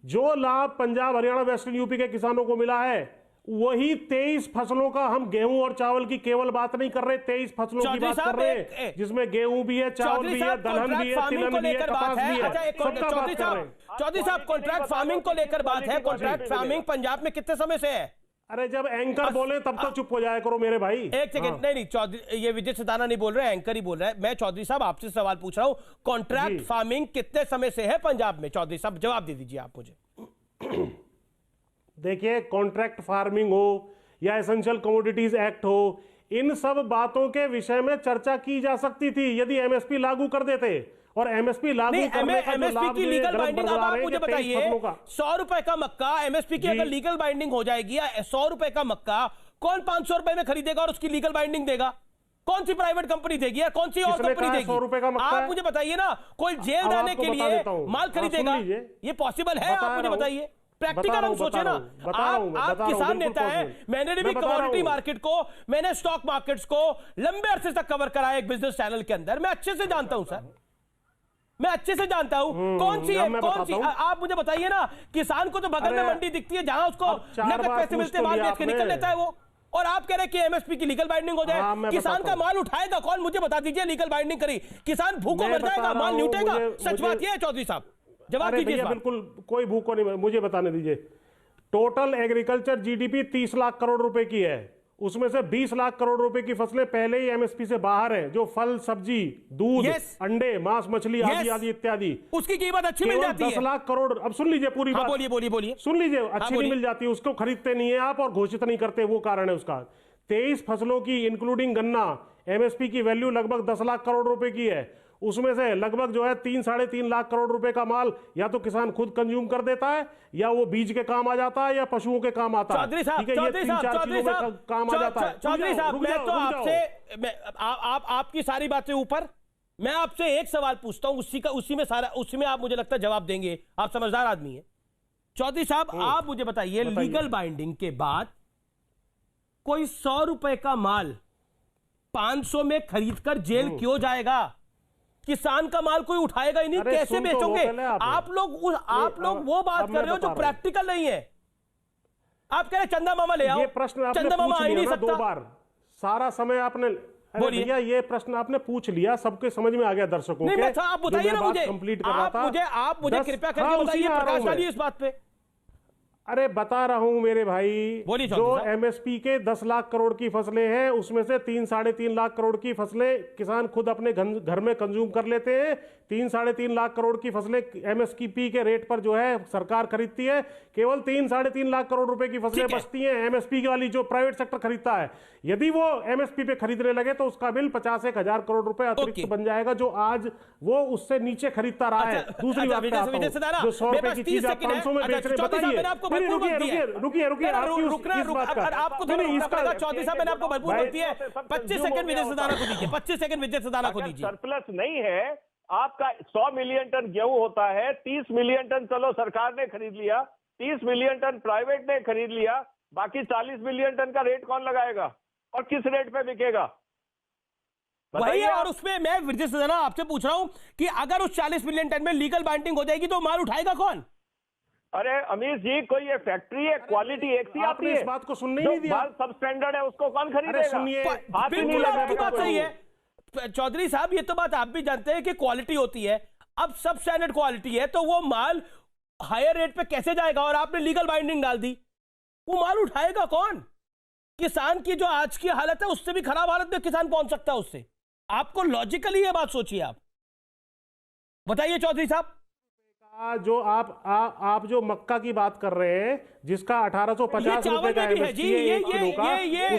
L: जो लाभ पंजाब हरियाणा वेस्टर्न यूपी के किसानों को मिला है, वही 23 फसलों का, हम गेहूं और चावल की केवल बात नहीं कर रहे, 23 फसलों की बात कर रहे हैं, जिसमें गेहूं भी है, चावल भी है, दलहन भी है, तिलहन भी है, कपास भी है, सबका बात कर रहे हैं।
A: चौधरी साहब, कॉन्ट्रैक्ट फार्मिंग को लेकर बात है। कॉन्ट्रैक्ट फार्मिंग पंजाब में कितने समय से है?
L: अरे जब एंकर बोले तब तो चुप हो जाया करो मेरे भाई।
A: एक सेकंड, नहीं चौधरी, ये विजय सिताना नहीं बोल रहे, एंकर ही बोल रहा है। मैं चौधरी साहब आपसे सवाल पूछ रहा हूं, कॉन्ट्रैक्ट फार्मिंग कितने समय से है पंजाब में? चौधरी साहब जवाब दे दीजिए आप मुझे।
L: देखिए, कॉन्ट्रैक्ट फार्मिंग हो या एसेंशियल कमोडिटीज एक्ट हो, इन सब बातों के विषय में चर्चा की जा सकती थी यदि एमएसपी लागू कर देते। और एमएसपी लागू करने का
A: एमएसपी की लीगल बाइंडिंग, अब आप मुझे बताइए, 100 रुपए का मक्का एमएसपी की अगर लीगल बाइंडिंग हो जाएगी, 100 रुपए का मक्का कौन 500 रुपए में खरीदेगा और उसकी लीगल बाइंडिंग देगा? कौन सी प्राइवेट कंपनी देगी या कौन सी और कंपनी देगी?
L: 100 रुपए का मक्का
A: आप मुझे बताइए ना, कोई जेल जाने के लिए माल खरीदेगा? ये पॉसिबल है? आप मुझे बताइए, प्रैक्टिकल हम सोचे ना। आप किसान नेता हैं, मैंने भी कमोडिटी मार्केट को, मैंने स्टॉक मार्केट्स को लंबे अरसे तक कवर करा एक बिजनेस चैनल के अंदर, मैं अच्छे से जानता हूं सर, मैं अच्छे से जानता हूं कौन सी है, कौन सी। आप मुझे बताइए ना, किसान को तो बगल में मंडी दिखती है जहां उसको नकद पैसे मिलते हैं, माल बेच के निकल लेता है वो, और आप कह रहे हैं कि एमएसपी की लीगल बाइंडिंग हो जाए। किसान का माल उठाएगा कौन? मुझे बता दीजिए, लीगल बाइंडिंग करी, किसान भूखों मर जाएगा, माल नहीं उठेगा? सच बात यह है चौधरी साहब, जवाब दीजिए।
L: बिल्कुल कोई भूखों नहीं, मुझे बताने दीजिए। Total agriculture GDP 30 lakh crore रुपए की है, उसमें से 20 लाख करोड़ रुपए की फसलें पहले ही एमएसपी से बाहर हैं, जो फल, सब्जी, दूध, अंडे, मांस, मछली आदि आदि इत्यादि,
A: उसकी कीमत अच्छी मिल जाती है।
L: 10 लाख करोड़, अब सुन लीजिए पूरी बात।
A: बोलिए
L: सुन लीजिए, अच्छी नहीं मिल जाती, उसको खरीदते नहीं है आप और घोषित नहीं करते, वो कारण है उसका। 23 फसलों की इंक्लूडिंग गन्ना, एमएसपी की वैल्यू लगभग 10 लाख करोड़ रुपए की है। उसमें से लगभग जो है 3-3.5 लाख करोड़ रुपए का माल या तो किसान खुद कंज्यूम कर देता है, या वो बीज के काम आ जाता है, या पशुओं के काम आता है।
A: चौधरी साहब,
L: काम आ जाता है।
A: चौधरी साहब, मैं तो आपसे, आपकी सारी बातें ऊपर, मैं आपसे एक सवाल पूछता हूं, उसी में आप मुझे लगता है जवाब देंगे, आप समझदार आदमी है। चौधरी साहब, आप मुझे बताइए, लीगल बाइंडिंग के बाद कोई 100 रुपए का माल 500 में खरीदकर जेल क्यों जाएगा? किसान का माल कोई उठाएगा ही नहीं, कैसे बेचोगे? आप लोग वो बात कर रहे हो जो प्रैक्टिकल नहीं है। आप कह रहे चंदा मामा ले आओ,
L: ये प्रश्न आपने
A: चंदा मामा आ ही नहीं सकता।
L: 2 बार सारा समय आपने,
A: बोलिए।
L: भैया ये प्रश्न आपने पूछ लिया, सबके समझ में आ गया दर्शकों
A: नहीं,
L: के।
A: आप बताइए ना मुझे,
L: कंप्लीट कर रहा था।
A: आप मुझे कृपया करके बताइए, प्रकाश डालिए इस बात पे।
L: अरे बता रहा हूं मेरे भाई, जो एमएसपी के 10 लाख करोड़ की फसलें हैं उसमें से 3-3.5 लाख करोड़ की फसलें किसान खुद अपने घर में कंज्यूम कर लेते हैं। 3-3.5 लाख करोड़ की फसलें एमएसपी के रेट पर जो है सरकार खरीदती है। केवल 3-3.5 लाख करोड़ रुपए की फसलें बचती हैं एमएसपी वाली जो प्राइवेट सेक्टर खरीदता है। यदि वो एमएसपी पे खरीदने लगे तो उसका बिल 50-1,000 करोड़ रुपए अतिरिक्त बन जाएगा, जो आज वो उससे नीचे खरीदता रहा है। दूसरी बात जो 100 रुपए की चीज आप 500 में बेच रहे, बताइए।
A: चौधरी साहब मैंने आपको भरपूर वक्त दिया है। 25 सेकंड विजय सदाना को दीजिए, 25 सेकंड विजय सदाना को दीजिए।
M: सरप्लस नहीं है, आपका 100 मिलियन टन गेहूं होता है, 30 मिलियन टन चलो सरकार ने खरीद लिया, 30 मिलियन टन प्राइवेट ने खरीद लिया, बाकी 40 मिलियन टन का रेट कौन लगाएगा और किस रेट पे बिकेगा?
A: वही है। और उसमें मैं विजय सदाना आपसे पूछ रहा हूं कि अगर उस 40 मिलियन टन में लीगल बाइंडिंग हो जाएगी तो माल उठाएगा कौन?
M: अरे अमीश जी, कोई ये फैक्ट्री है, क्वालिटी एक सी आती है,
L: इस बात को सुनने ही नहीं दिया।
M: माल सब स्टैंडर्ड है, उसको कौन खरीदेगा?
L: सुनिए,
A: बिल्कुल आपकी बात सही है चौधरी साहब, ये तो बात आप भी जानते हैं कि क्वालिटी होती है। अब सब स्टैंडर्ड क्वालिटी है तो वो माल हायर रेट पे कैसे जाएगा? और आपने लीगल बाइंडिंग डाल दी, वो माल उठाएगा कौन? किसान की जो आज की हालत है उससे भी खराब हालत में किसान पहुंच सकता है उससे। आपको लॉजिकली ये बात सोचिए, आप बताइए चौधरी साहब।
L: जो आप जो मक्का की बात कर रहे हैं, जिसका 1850 रुपए का
A: जी, ये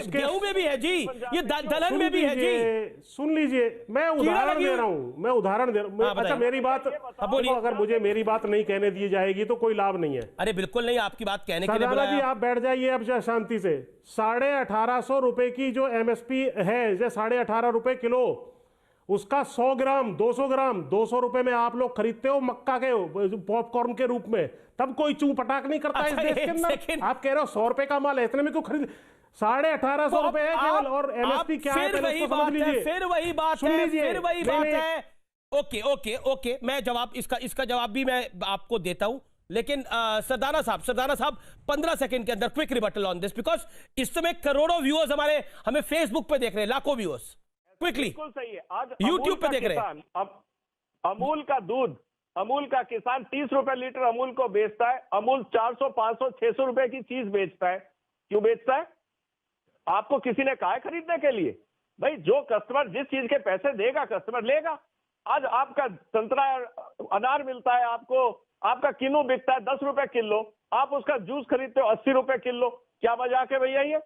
A: गेहूं में भी है जी, ये दलहन में भी है जी।
L: सुन लीजिए, मैं उदाहरण दे रहा हूं, अच्छा मेरी बात, अगर मुझे मेरी बात नहीं कहने दी जाएगी तो कोई लाभ नहीं है।
A: अरे बिल्कुल नहीं, आपकी बात कहने के लिए बुलाया।
L: जी आप बैठ जाइए अब शांति से। 1850 रुपए की जो एमएसपी है, 18.5 रुपए किलो, उसका 100 ग्राम 200 ग्राम 200 रुपए में आप लोग खरीदते हो मक्का के पॉपकॉर्न के रूप में, तब कोई चू पटाख नहीं करता इस देश के अंदर। आप कह रहे हो 100 रुपए का माल है, इतने में क्यों खरीद? 1850 रुपए है केवल, और एमएसपी क्या है?
A: फिर वही बात है। ओके, मैं जवाब इसका जवाब भी मैं आपको देता हूं, लेकिन सरदाना साहब 15 सेकंड के अंदर quick rebuttal on this, because इस समय करोड़ों व्यूअर्स हमें फेसबुक पे देख रहे हैं, लाखों व्यूअर्स क्विकली।
M: बिल्कुल सही है, आज
A: यूट्यूब पे देख रहे हैं।
M: अब अमूल का दूध, अमूल का किसान 30 रुपए लीटर अमूल को बेचता है, अमूल 400, 500, 600 रुपए की चीज बेचता है। क्यों बेचता है? आपको किसी ने कहा है खरीदने के लिए? भाई जो कस्टमर जिस चीज के पैसे देगा कस्टमर लेगा। आज आपका संतरा अनार मिलता है, आपका किन्नू बिकता है 10 रुपए किलो, आप उसका जूस खरीदते हो 80 रुपए किलो। क्या मजाक है भैया ये?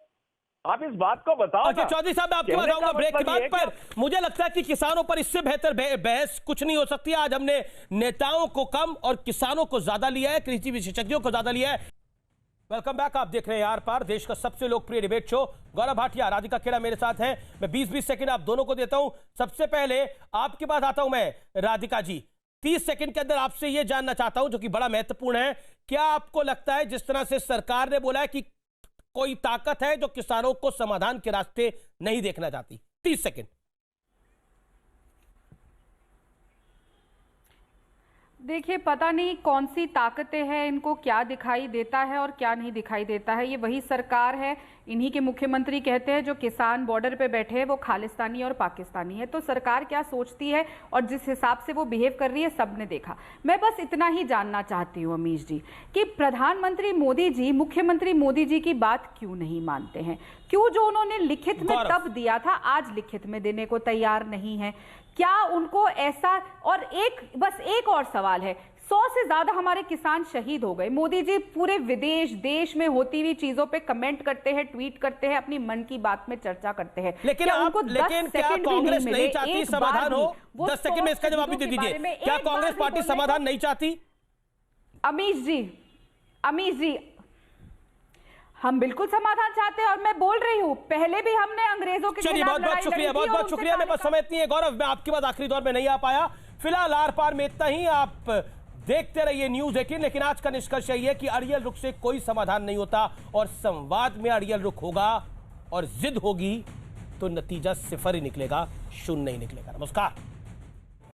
M: आप इस बात को बताओ।
A: अच्छा चौधरी साहब, मैं आपके पास आऊंगा ब्रेक के बाद, पर मुझे लगता है कि किसानों पर इससे बेहतर बहस कुछ नहीं हो सकती। आज हमने नेताओं को कम और किसानों को ज्यादा लिया है, कृषि विशेषज्ञों को ज्यादा लिया है। वेलकम बैक, आप देख रहे हैं यार पार, देश का सबसे लोकप्रिय डिबेट शो। गौरव भाटिया, राधिका खेड़ा मेरे साथ हैं। मैं 20-20 सेकंड आप दोनों को देता हूं। सबसे पहले आपके पास आता हूं मैं, राधिका जी 30 सेकंड के अंदर आपसे यह जानना चाहता हूं, जो कि बड़ा महत्वपूर्ण है। क्या आपको लगता है जिस तरह से सरकार ने बोला है कि कोई ताकत है जो किसानों को समाधान के रास्ते नहीं देखना चाहती? 30 सेकंड।
J: देखिए, पता नहीं कौन सी ताकतें हैं, इनको क्या दिखाई देता है और क्या नहीं दिखाई देता है। ये वही सरकार है, इन्हीं के मुख्यमंत्री कहते हैं जो किसान बॉर्डर पे बैठे हैं वो खालिस्तानी और पाकिस्तानी है। तो सरकार क्या सोचती है और जिस हिसाब से वो बिहेव कर रही है सबने देखा। मैं बस इतना ही जानना चाहती हूँ अमीश जी कि प्रधानमंत्री मोदी जी, मुख्यमंत्री मोदी जी की बात क्यों नहीं मानते हैं? क्यों जो उन्होंने लिखित में तब दिया था आज लिखित में देने को तैयार नहीं है? क्या उनको ऐसा? और बस एक और सवाल है, 100 से ज्यादा हमारे किसान शहीद हो गए। मोदी जी पूरे विदेश देश में होती हुई चीजों पे कमेंट करते हैं, ट्वीट करते हैं, अपनी मन की बात में चर्चा करते हैं।
A: लेकिन क्या कांग्रेस नहीं चाहती समाधान हो? 10 सेकंड में इसका जवाब भी दे दीजिए। क्या कांग्रेस पार्टी समाधान नहीं चाहती?
J: अमीश जी हम बिल्कुल समाधान चाहते हैं और मैं बोल रही हूं, पहले भी हमने अंग्रेजों के खिलाफ
A: बहुत बहुत शुक्रिया। मेरे पास समय इतनी है गौरव, मैं आपके बाद आखिरी दौर में नहीं आ पाया। फिलहाल आर पार में इतना ही। आप देखते रहिए न्यूज़ 18। लेकिन आज का निष्कर्ष यही है कि अड़ियल रुख से कोई समाधान नहीं होता, और संवाद में अड़ियल रुख होगा और जिद होगी तो नतीजा 0 ही निकलेगा, 0 नहीं निकलेगा। नमस्कार।